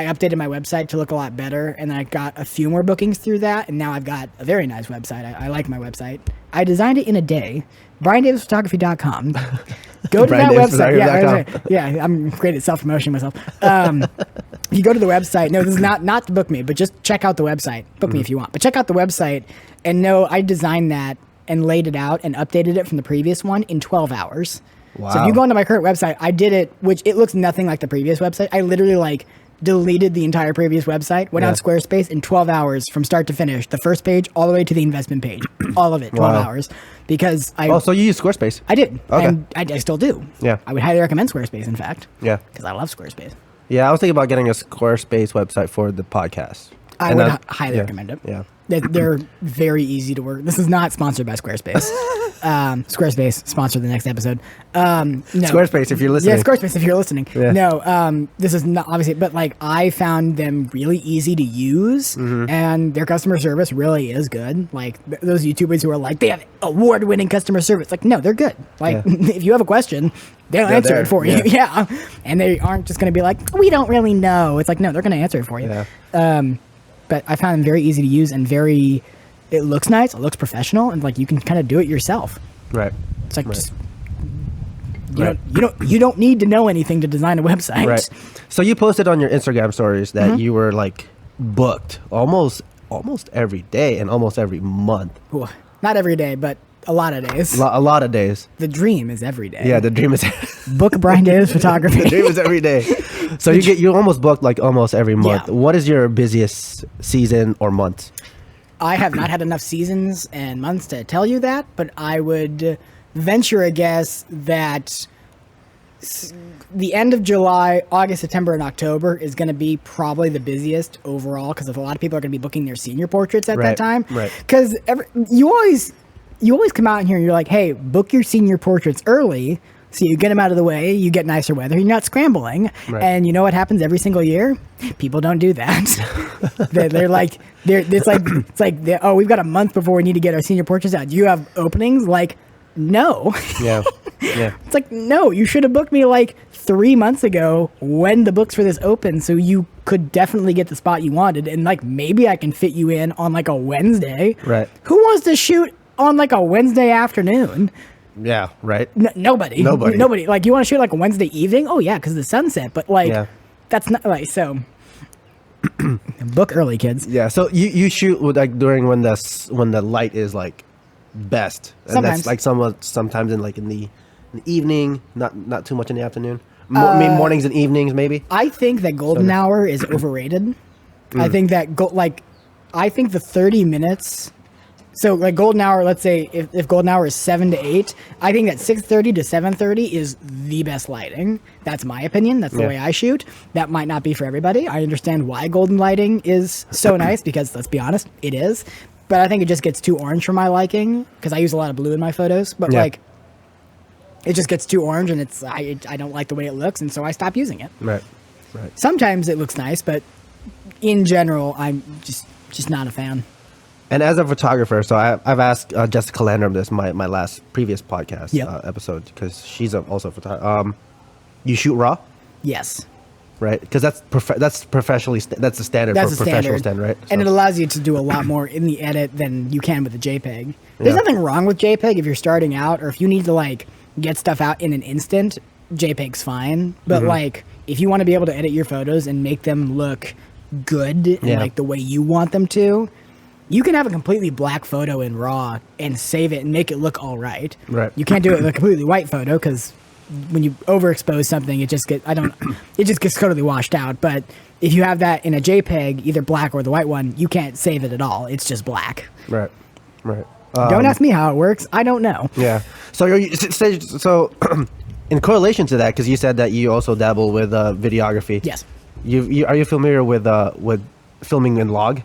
updated my website to look a lot better, and I got a few more bookings through that. And now I've got a very nice website. I like my website. I designed it in a day. BrianDavisPhotography.com. Go to that website. Yeah, I'm great at self-promotion myself. You go to the website. No, this is not to book me, but just check out the website. Book me if you want, but check out the website and know I designed that and laid it out and updated it from the previous one in 12 hours. Wow. So if you go onto my current website, I did it, which it looks nothing like the previous website. I literally deleted the entire previous website, went on Squarespace in 12 hours from start to finish. The first page all the way to the investment page. All of it, 12 hours. Because so you use Squarespace? I did. Okay. And I still do. Yeah. I would highly recommend Squarespace, in fact. Yeah. Because I love Squarespace. Yeah, I was thinking about getting a Squarespace website for the podcast. I would highly recommend it. Yeah. They're very easy to work. This is not sponsored by Squarespace. Squarespace, sponsor the next episode. No. Squarespace, if you're listening. Yeah, Squarespace, if you're listening. Yeah. No, this is not obviously, but I found them really easy to use, and their customer service really is good. Like those YouTubers who are like, they have award-winning customer service. Like, no, they're good. Like, if you have a question, they'll answer it for you. Yeah. And they aren't just going to be like, we don't really know. It's like, no, they're going to answer it for you. Yeah. But I found them very easy to use and it looks nice, it looks professional, and you can kind of do it yourself. Right. It's like just you don't need to know anything to design a website. Right. So you posted on your Instagram stories that you were booked almost every day and almost every month. Ooh, not every day, but a lot of days. A lot of days. The dream is every day. Yeah, the dream is book Brian Davis Photography. the dream is every day. So you almost booked almost every month. Yeah. What is your busiest season or month? I have not had enough seasons and months to tell you that, but I would venture a guess that the end of July, August, September, and October is going to be probably the busiest overall, because a lot of people are going to be booking their senior portraits at that time. Right. Because you always come out in here and you're like, hey, book your senior portraits early, so you get them out of the way, you get nicer weather, you're not scrambling. Right. And you know what happens every single year? People don't do that. It's like, we've got a month before we need to get our senior portraits out. Do you have openings? Like, no. Yeah. Yeah. It's like, no, you should have booked me 3 months ago when the books for this opened, so you could definitely get the spot you wanted. And maybe I can fit you in on a Wednesday. Right. Who wants to shoot on a Wednesday afternoon? Yeah, right. Nobody. Like, you want to shoot like a Wednesday evening? Oh yeah, because the sunset. But like, that's not like so. Book early, kids. Yeah. So you shoot with, like, during when the light is like best, and Sometimes. that's like sometimes in the evening, not too much in the afternoon. I mean, mornings and evenings maybe. I think that golden hour is overrated. I think that I think the 30 minutes. So like golden hour, let's say if golden hour is 7 to 8, I think that 6:30 to 7:30 is the best lighting. That's my opinion. That's the way I shoot. That might not be for everybody. I understand why golden lighting is so nice because, let's be honest, it is. But I think it just gets too orange for my liking because I use a lot of blue in my photos. But like, it just gets too orange, and I don't like the way it looks, and so I stop using it. Right. Sometimes it looks nice, but in general, I'm just not a fan. And as a photographer, so I've asked Jessica Landrum this, my last previous podcast episode, because she's also a photographer. You shoot RAW, Yes. right? Because that's professionally that's the standard That's for the professional standard, right? And it So- allows you to do a lot more in the edit than you can with a JPEG. There's nothing wrong with JPEG if you're starting out, or if you need to like get stuff out in an instant. JPEG's fine, but like if you want to be able to edit your photos and make them look good and like the way you want them to, you can have a completely black photo in RAW and save it and make it look all right. Right. You can't do it with a completely white photo because when you overexpose something, it just gets totally washed out. But if you have that in a JPEG, either black or the white one, you can't save it at all. It's just black. Right. Don't ask me how it works. I don't know. Yeah. So in correlation to that, because you said that you also dabble with videography. Yes. Are you familiar with filming in log?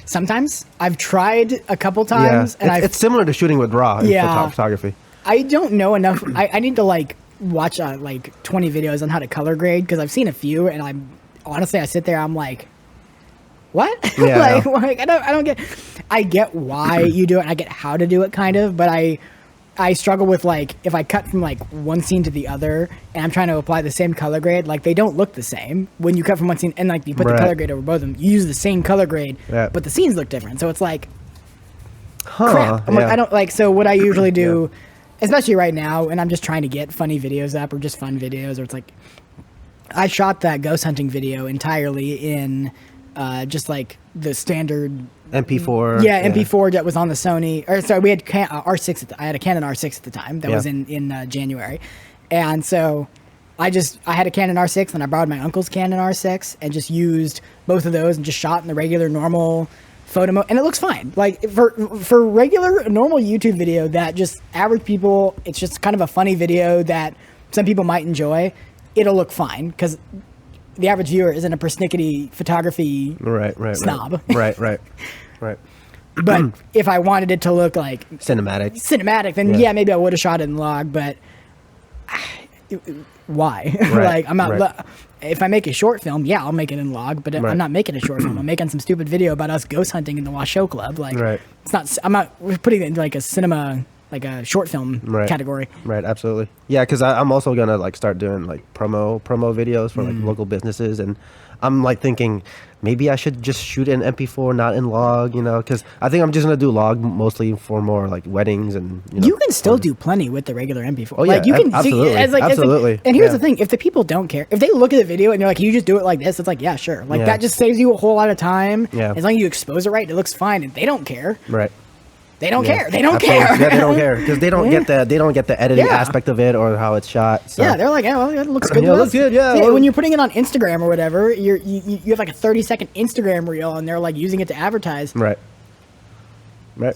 Sometimes I've tried a couple times, and it's similar to shooting with RAW in photography. I don't know enough. I need to like watch like 20 videos on how to color grade because I've seen a few, and I sit there, I'm like, what? Yeah, like I don't get. I get why you do it, and I get how to do it, kind of, but I struggle with like if I cut from like one scene to the other and I'm trying to apply the same color grade, like they don't look the same when you cut from one scene and like you put the color grade over both of them. You use the same color grade, but the scenes look different. So it's like, crap. I'm like, I don't like. So what I usually do, especially right now, and I'm just trying to get funny videos up or just fun videos, or it's like I shot that ghost hunting video entirely in just like the standard MP4. Yeah, MP4 that was on the Sony. Or sorry, we had R6. I had a Canon R6 at the time. That was in January, and so I had a Canon R6, and I borrowed my uncle's Canon R6, and just used both of those and just shot in the regular normal photo mode, and it looks fine. Like for regular normal YouTube video that just average people, it's just kind of a funny video that some people might enjoy. It'll look fine because the average viewer isn't a persnickety photography snob. Right. But if I wanted it to look like cinematic, then maybe I would have shot it in log. But why? Like I'm not. If I make a short film, I'll make it in log. But I'm not making a short film. I'm making some stupid video about us ghost hunting in the Washoe Club. Like it's not. I'm not putting it into like a cinema. Like a short film category. Right, absolutely. Yeah, because I'm also gonna like start doing like promo videos for like local businesses, and I'm like thinking maybe I should just shoot in MP4, not in log, because I think I'm just gonna do log mostly for more like weddings and. You can still do plenty with the regular MP4. Oh yeah, you can absolutely. Absolutely. And here's the thing: if the people don't care, if they look at the video and they're like, "You just do it like this," it's like, yeah, sure. Like that just saves you a whole lot of time. Yeah. As long as you expose it right, it looks fine, and they don't care. Right. They don't care. They don't care. Yeah, they don't care because they don't get the editing aspect of it or how it's shot. So. Yeah, they're like, well, it looks good. Yeah, it looks good. Yeah. Well, when you're putting it on Instagram or whatever, you have like a 30-second Instagram reel, and they're like using it to advertise. Right.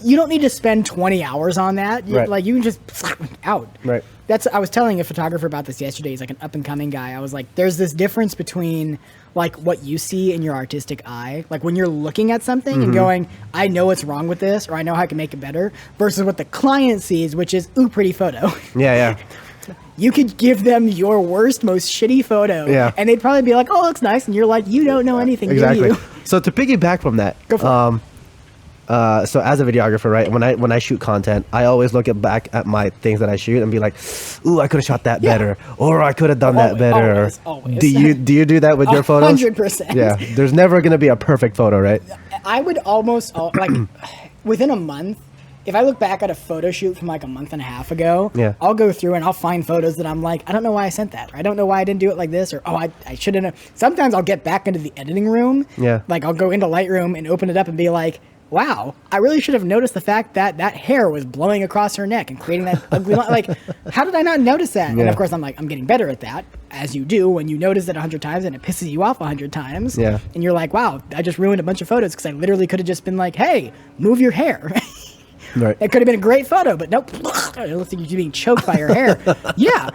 You don't need to spend 20 hours on that. Like you can just out. Right. I was telling a photographer about this yesterday. He's like an up and coming guy. I was like, there's this difference between like what you see in your artistic eye, like when you're looking at something and going, I know what's wrong with this, or I know how I can make it better, versus what the client sees, which is, ooh, pretty photo. Yeah. You could give them your worst, most shitty photo, and they'd probably be like, oh, it looks nice, and you're like, you don't know anything, exactly. do you? So to piggyback from that, Go for it. So as a videographer, right, when I shoot content, I always look back at my things that I shoot and be like, "Ooh, I could have shot that better, or I could have done that better." Always. Do you do that with your photos? 100%. Yeah, there's never gonna be a perfect photo, right? I would almost like within a month, if I look back at a photo shoot from like a month and a half ago, Yeah. I'll go through and I'll find photos that I'm like, I don't know why I sent that, or I don't know why I didn't do it like this, or I shouldn't have. Sometimes I'll get back into the editing room. Yeah. Like I'll go into Lightroom and open it up and be like, wow, I really should have noticed the fact that that hair was blowing across her neck and creating that ugly line. Like, how did I not notice that? Yeah. And of course, I'm getting better at that, as you do when you notice it 100 times and it pisses you off 100 times. Yeah. And you're like, wow, I just ruined a bunch of photos because I literally could have just been like, hey, move your hair. Right. It could have been a great photo, but nope. It looks like you're being choked by your hair. Yeah.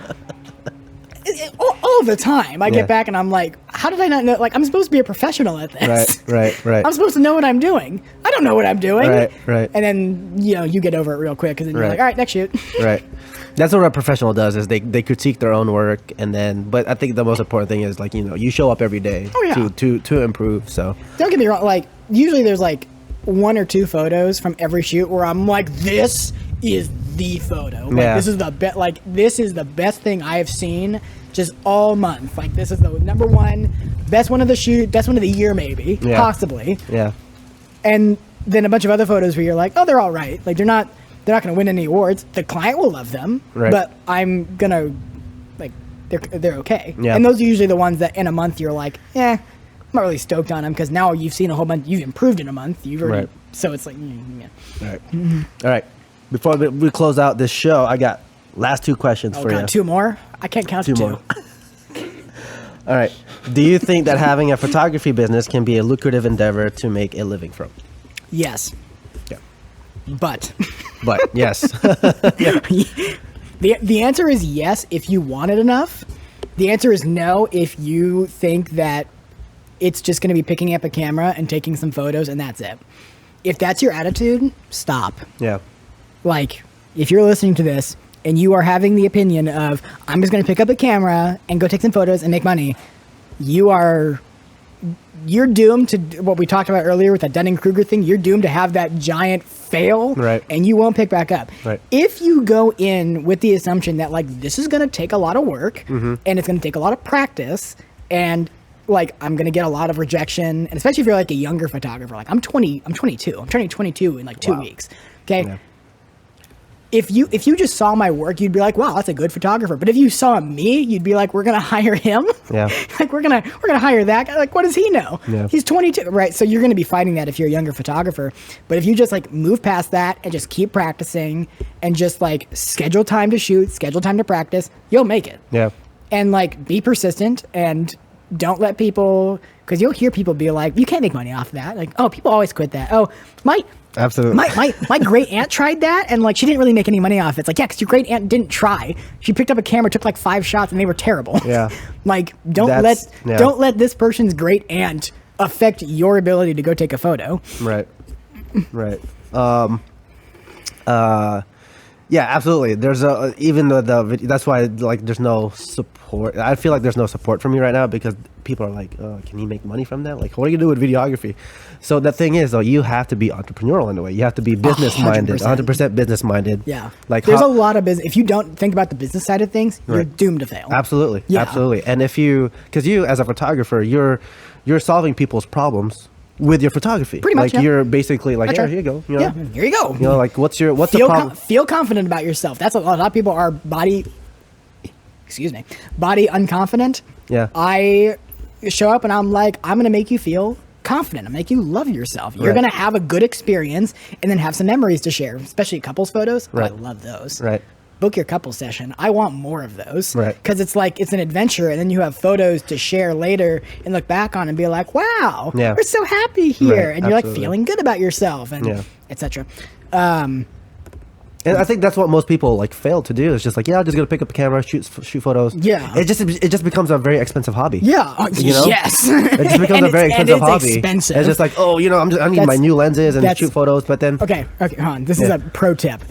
All the time. I Yeah. get back and I'm like, how did I not know? Like, I'm supposed to be a professional at this. Right. I'm supposed to know what I'm doing. I don't know what I'm doing. Right. And then, you get over it real quick because then you're Right. like, all right, next shoot. Right. That's what a professional does, is they critique their own work, and then, but I think the most important thing is, like, you show up every day Oh, yeah. to improve. So Don't get me wrong. Like, usually there's like 1 or 2 photos from every shoot where I'm like, this is the photo. Like, Yeah. this is the best thing I have seen just all month. Like, this is the number one, best one of the shoot, best one of the year, maybe, Yeah. possibly. yeah, And then a bunch of other photos where you're like, oh, they're all right. Like, they're not going to win any awards. The client will love them, Right. but I'm going to, like, they're okay. Yeah. And those are usually the ones that in a month you're like, I'm not really stoked on them because now you've seen a whole bunch, you've improved in a month. You've already, Right. so it's like, yeah. all right, all right. Before we close out this show, I got last 2 questions Oh, for God, you. 2 more? I can't count 2 to 2. more. All right. Do you think that having a photography business can be a lucrative endeavor to make a living from? Yes. Yeah. But But yes. the answer is yes if you want it enough. The answer is no if you think that it's just going to be picking up a camera and taking some photos and that's it. If that's your attitude, stop. Yeah. Like, if you're listening to this and you are having the opinion of, I'm just going to pick up a camera and go take some photos and make money, you're doomed to what we talked about earlier with that Dunning-Kruger thing. You're doomed to have that giant fail, Right. and you won't pick back up. Right. If you go in with the assumption that, like, this is going to take a lot of work and it's going to take a lot of practice, and like, I'm going to get a lot of rejection, and especially if you're like a younger photographer, like I'm 22. I'm turning 22 in like 2 Wow. weeks. Okay. Yeah. If you just saw my work, you'd be like, wow, that's a good photographer. But if you saw me, you'd be like, we're gonna hire him. Yeah. Like we're gonna hire that guy. Like, what does he know? Yeah. He's 22, right? So you're gonna be fighting that if you're a younger photographer. But if you just like move past that and just keep practicing and just like schedule time to shoot, schedule time to practice, you'll make it. Yeah. And like be persistent and don't let people, because you'll hear people be like, you can't make money off that. Like, oh, people always quit that. Oh, Absolutely. my great aunt tried that and like she didn't really make any money off it. It's like, yeah, because your great aunt didn't try. She picked up a camera, took like 5 shots, and they were terrible. Yeah. Like don't Yeah. let this person's great aunt affect your ability to go take a photo. Right. Right. Yeah, absolutely. There's even though that's why like there's no support. I feel like there's no support from you right now because people are like, can you make money from that? Like, what are you gonna do with videography? So the thing is, though, you have to be entrepreneurial in a way. You have to be business minded, 100% business minded. Yeah. Like there's a lot of business. If you don't think about the business side of things, you're Right. doomed to fail. Absolutely. Yeah. Absolutely. And because you as a photographer, you're solving people's problems with your photography. Pretty much, like yeah. you're basically like, That's here right. you go. You know? Yeah, here you go. You know, like what's the problem? Feel confident about yourself. That's a lot of people are body unconfident. Yeah. I show up and I'm like, I'm gonna make you feel confident. I'm gonna make you love yourself. You're Right. gonna have a good experience and then have some memories to share, especially couples photos. Oh, Right. I love those. Right. Book your couple session. I want more of those. Right. Because it's like it's an adventure, and then you have photos to share later and look back on and be like, "Wow, Yeah. we're so happy here," Right, and you're like absolutely. feeling good about yourself, and Yeah. etc. And I think that's what most people like fail to do. It's just like, yeah, I'm just gonna pick up a camera, shoot photos. Yeah. It just becomes a very expensive hobby. Yeah. You know? Yes. It just becomes And a very it's- and expensive it's hobby. expensive. It's just like, oh, I need my That's- new lenses and that's- shoot photos, but then Okay, hold on. This is Yeah. a pro tip.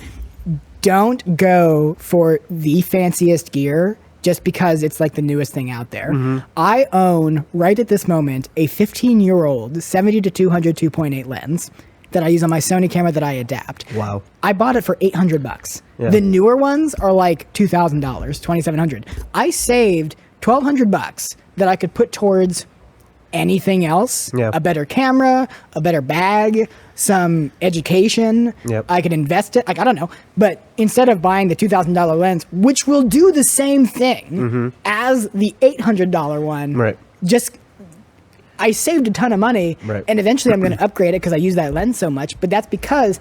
Don't go for the fanciest gear just because it's like the newest thing out there. Mm-hmm. I own, right at this moment, a 15-year-old 70 to 200 2.8 lens that I use on my Sony camera that I adapt. Wow. I bought it for $800. Yeah. The newer ones are like $2,000, $2,700. I saved $1,200 that I could put towards anything else, Yeah. a better camera, a better bag, some education. Yep. I could invest it. Like, I don't know. But instead of buying the $2,000 lens, which will do the same thing as the $800 one, Right. just I saved a ton of money, Right. and eventually I'm going to upgrade it because I use that lens so much. But that's because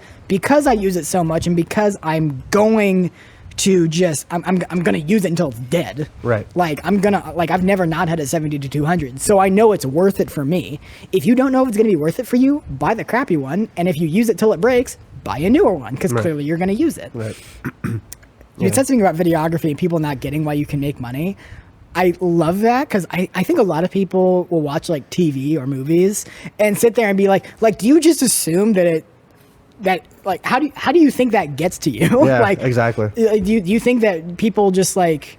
I use it so much, and because I'm going to just I'm gonna use it until it's dead. Right. Like I've never not had a 70 to 200, so I know it's worth it for me. If you don't know if it's gonna be worth it for you, buy the crappy one, and if you use it till it breaks, buy a newer one because clearly you're gonna use it. Right. You said something about videography and people not getting why you can make money. I love that because I think a lot of people will watch like TV or movies and sit there and be like, do you just assume that how do you think that gets to you? Yeah, like exactly. Do you think that people just like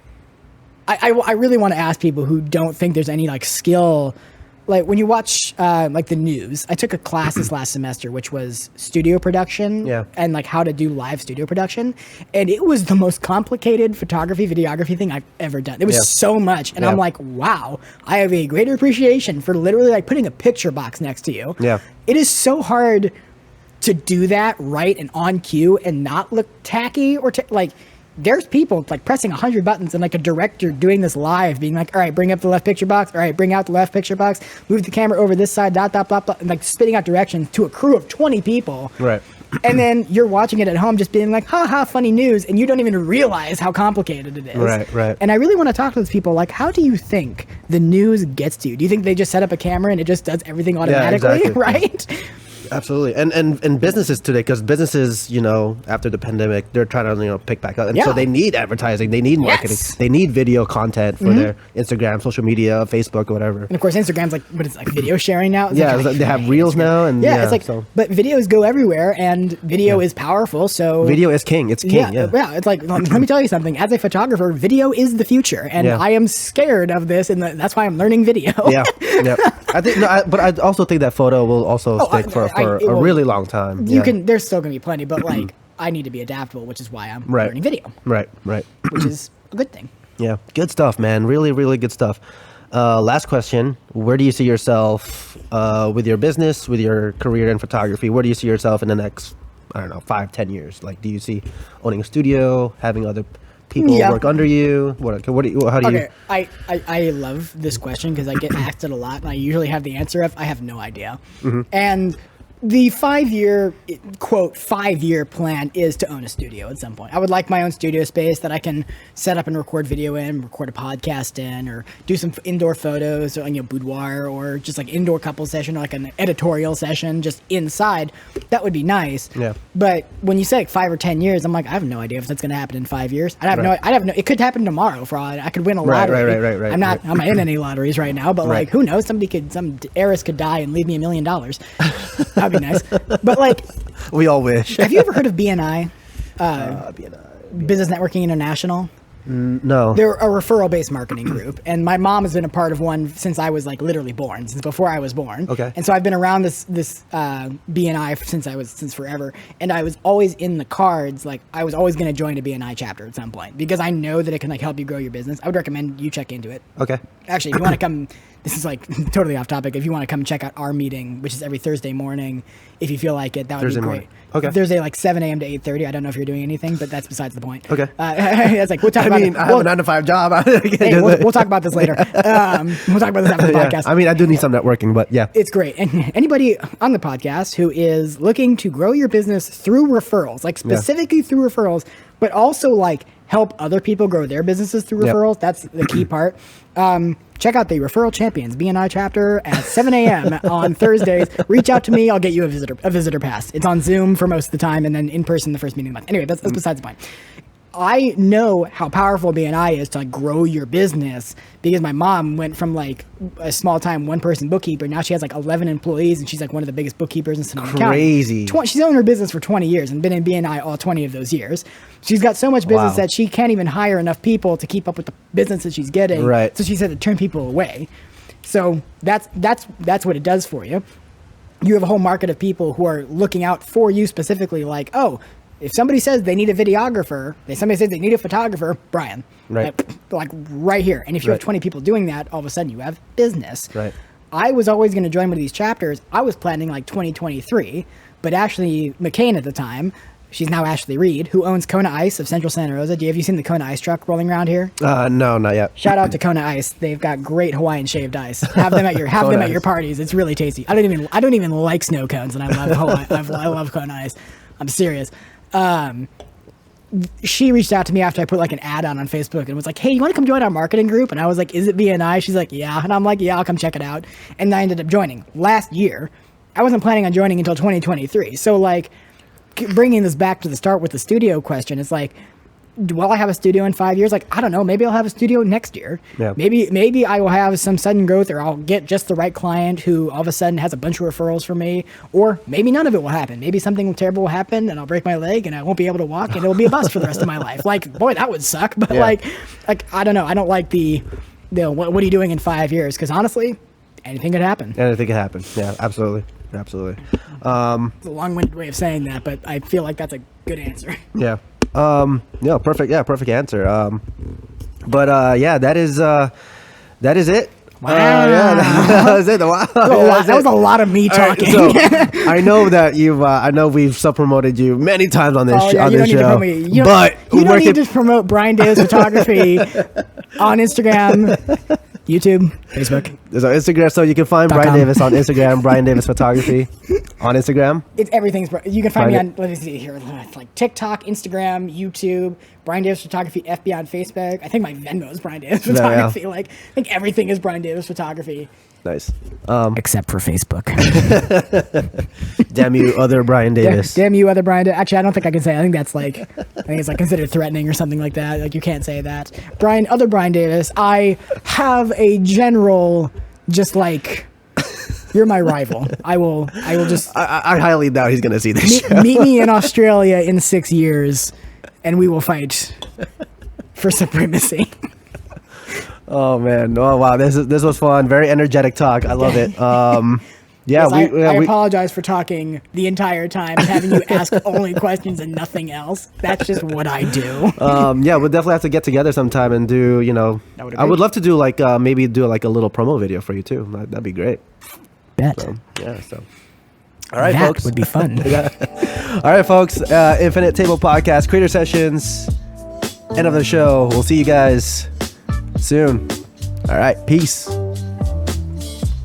I really want to ask people who don't think there's any like skill, like when you watch like the news. I took a class this last semester which was studio production and like how to do live studio production, and it was the most complicated photography videography thing I've ever done. There was so much, and I'm like, wow, I have a greater appreciation for literally like putting a picture box next to you. It is so hard to do that right and on cue and not look tacky or like there's people like pressing 100 buttons and like a director doing this live being like, all right, bring up the left picture box, all right, bring out the left picture box, move the camera over this side, dot, dot, blah, blah, and like spitting out directions to a crew of 20 people. Right. And then you're watching it at home just being like, ha, funny news, and you don't even realize how complicated it is. Right. And I really want to talk to those people, like, how do you think the news gets to you? Do you think they just set up a camera and it just does everything automatically, exactly. right? Absolutely. And businesses today, because businesses, after the pandemic, they're trying to, pick back up. And so they need advertising, they need marketing, they need video content for their Instagram, social media, Facebook, or whatever. And of course, Instagram's like, what is it, like video sharing now? It's they have reels now. And it's like, but videos go everywhere and video is powerful. So video is king. It's king. Yeah. It's like, let me tell you something. As a photographer, video is the future. And I am scared of this. And that's why I'm learning video. Yeah. I think, but I also think that photo will also stick for a really long time. There's still going to be plenty, but like, I need to be adaptable, which is why I'm learning video. Right. Which is a good thing. Yeah. Good stuff, man. Really, really good stuff. Last question. Where do you see yourself with your business, with your career in photography? Where do you see yourself in the next, 5-10 years? Like, do you see owning a studio, having other people work under you? How do you? I love this question because I get asked it a lot, and I usually have the answer of I have no idea. And the 5-year plan is to own a studio at some point. I would like my own studio space that I can set up and record video in, record a podcast in, or do some indoor photos, or boudoir, or just like indoor couple session, or like an editorial session just inside. That would be nice. Yeah. But when you say like 5 or 10 years, I'm like, I have no idea if that's going to happen in 5 years. I'd have no. It could happen tomorrow. For all I could win a lottery. Right. I'm not in any lotteries right now, but like, who knows? Some heiress could die and leave me $1 million. That'd be nice. But like, we all wish. Have you ever heard of BNI? Business Networking International? No. They're a referral-based marketing group, and my mom has been a part of one since I was like literally born, since before I was born. Okay. And so I've been around this BNI since forever, and I was always in the cards. Like I was always going to join a BNI chapter at some point because I know that it can like help you grow your business. I would recommend you check into it. Okay. Actually, if you want to come, this is like totally off topic. If you want to come check out our meeting, which is every Thursday morning, if you feel like it, that would be great. Morning. Okay. Thursday, like 7 a.m. to 8:30. I don't know if you're doing anything, but that's besides the point. Okay. It's like we'll talk about. I have a 9-to-5 job. Hey, we'll talk about this later. We'll talk about this after the podcast. I mean, I do need some networking, but yeah. It's great. And anybody on the podcast who is looking to grow your business through referrals, like specifically through referrals, but also like help other people grow their businesses through referrals, that's the key part. Check out the Referral Champions BNI chapter at 7 a.m. on Thursdays. Reach out to me. I'll get you a visitor pass. It's on Zoom for most of the time, and then in person the first meeting of the month. Anyway, that's besides the point. I know how powerful BNI is to like grow your business because my mom went from like a small time one person bookkeeper. Now she has like 11 employees and she's like one of the biggest bookkeepers in Sonoma County. Crazy. She's owned her business for 20 years and been in BNI all 20 of those years. She's got so much business that she can't even hire enough people to keep up with the business that she's getting. Right. So she said to turn people away. So that's what it does for you. You have a whole market of people who are looking out for you specifically, like, oh, if somebody says they need a videographer, if somebody says they need a photographer, Brian, right, like right here. And if you have 20 people doing that, all of a sudden you have business. Right. I was always going to join one of these chapters. I was planning like 2023, but Ashley McCain at the time, she's now Ashley Reed, who owns Kona Ice of Central Santa Rosa. Have you seen the Kona Ice truck rolling around here? No, not yet. Shout out to Kona Ice. They've got great Hawaiian shaved ice. Have them at your parties. It's really tasty. I don't even like snow cones, and I love I love Kona Ice. I'm serious. She reached out to me after I put like an ad on Facebook and was like, hey, you want to come join our marketing group? And I was like, is it BNI? She's like, yeah. And I'm like, yeah, I'll come check it out. And I ended up joining last year. I wasn't planning on joining until 2023. So like bringing this back to the start with the studio question, it's like, will I have a studio in 5 years? Like, I don't know. Maybe I'll have a studio next year. Yeah. Maybe I will have some sudden growth, or I'll get just the right client who all of a sudden has a bunch of referrals for me. Or maybe none of it will happen. Maybe something terrible will happen and I'll break my leg and I won't be able to walk and it'll be a bust for the rest of my life. Like, boy, that would suck. But Yeah. like I don't know. I don't like the what are you doing in 5 years? Because honestly, anything could happen. Anything can happen. Yeah, absolutely. It's a long-winded way of saying that, but I feel like that's a good answer. Yeah. Perfect. Yeah, perfect answer. That is it. Wow. That was it. Wow. That was a lot of me talking. So, I know that I know we've self-promoted you many times on this, you on don't this need to show. promote me. You don't where need can- to promote Brian Davis Photography on Instagram, YouTube, Facebook. So Instagram, so you can find Brian .com. Davis on Instagram, Brian Davis Photography on Instagram. It's everything's. You can find me Find on. Let me see here. It's like TikTok, Instagram, YouTube, Brian Davis Photography, FB on Facebook. I think my Venmo is Brian Davis Photography. Yeah. Like, I think everything is Brian Davis Photography. Nice. Except for Facebook. Damn you, other Brian Davis. Damn you, other Brian. Actually, I don't think I can say. I think that's like. I think it's like considered threatening or something like that. Like you can't say that. Other Brian Davis. I have a general, just like. You're my rival. I will just I highly doubt he's gonna see this show. meet me in Australia in 6 years, and we will fight for supremacy. Oh man! Oh wow! This was fun. Very energetic talk. I love it. Yeah, I apologize for talking the entire time and having you ask only questions and nothing else. That's just what I do. Yeah, we'll definitely have to get together sometime and do. I would love to do like maybe do like a little promo video for you too. That'd be great. Bet. Yeah. So. All right, that folks. would be fun. All right, folks. Infinite Table Podcast, Creator Sessions. End of the show. We'll see you guys soon. All right. Peace.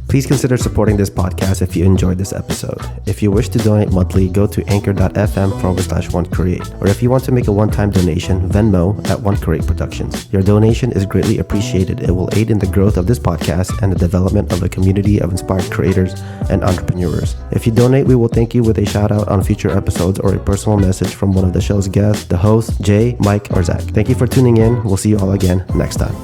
Please consider supporting this podcast if you enjoyed this episode. If you wish to donate monthly, go to anchor.fm/OneCreate. Or if you want to make a one-time donation, Venmo at OneCreate Productions. Your donation is greatly appreciated. It will aid in the growth of this podcast and the development of a community of inspired creators and entrepreneurs. If you donate, we will thank you with a shout out on future episodes or a personal message from one of the show's guests, the hosts, Jay, Mike, or Zach. Thank you for tuning in. We'll see you all again next time.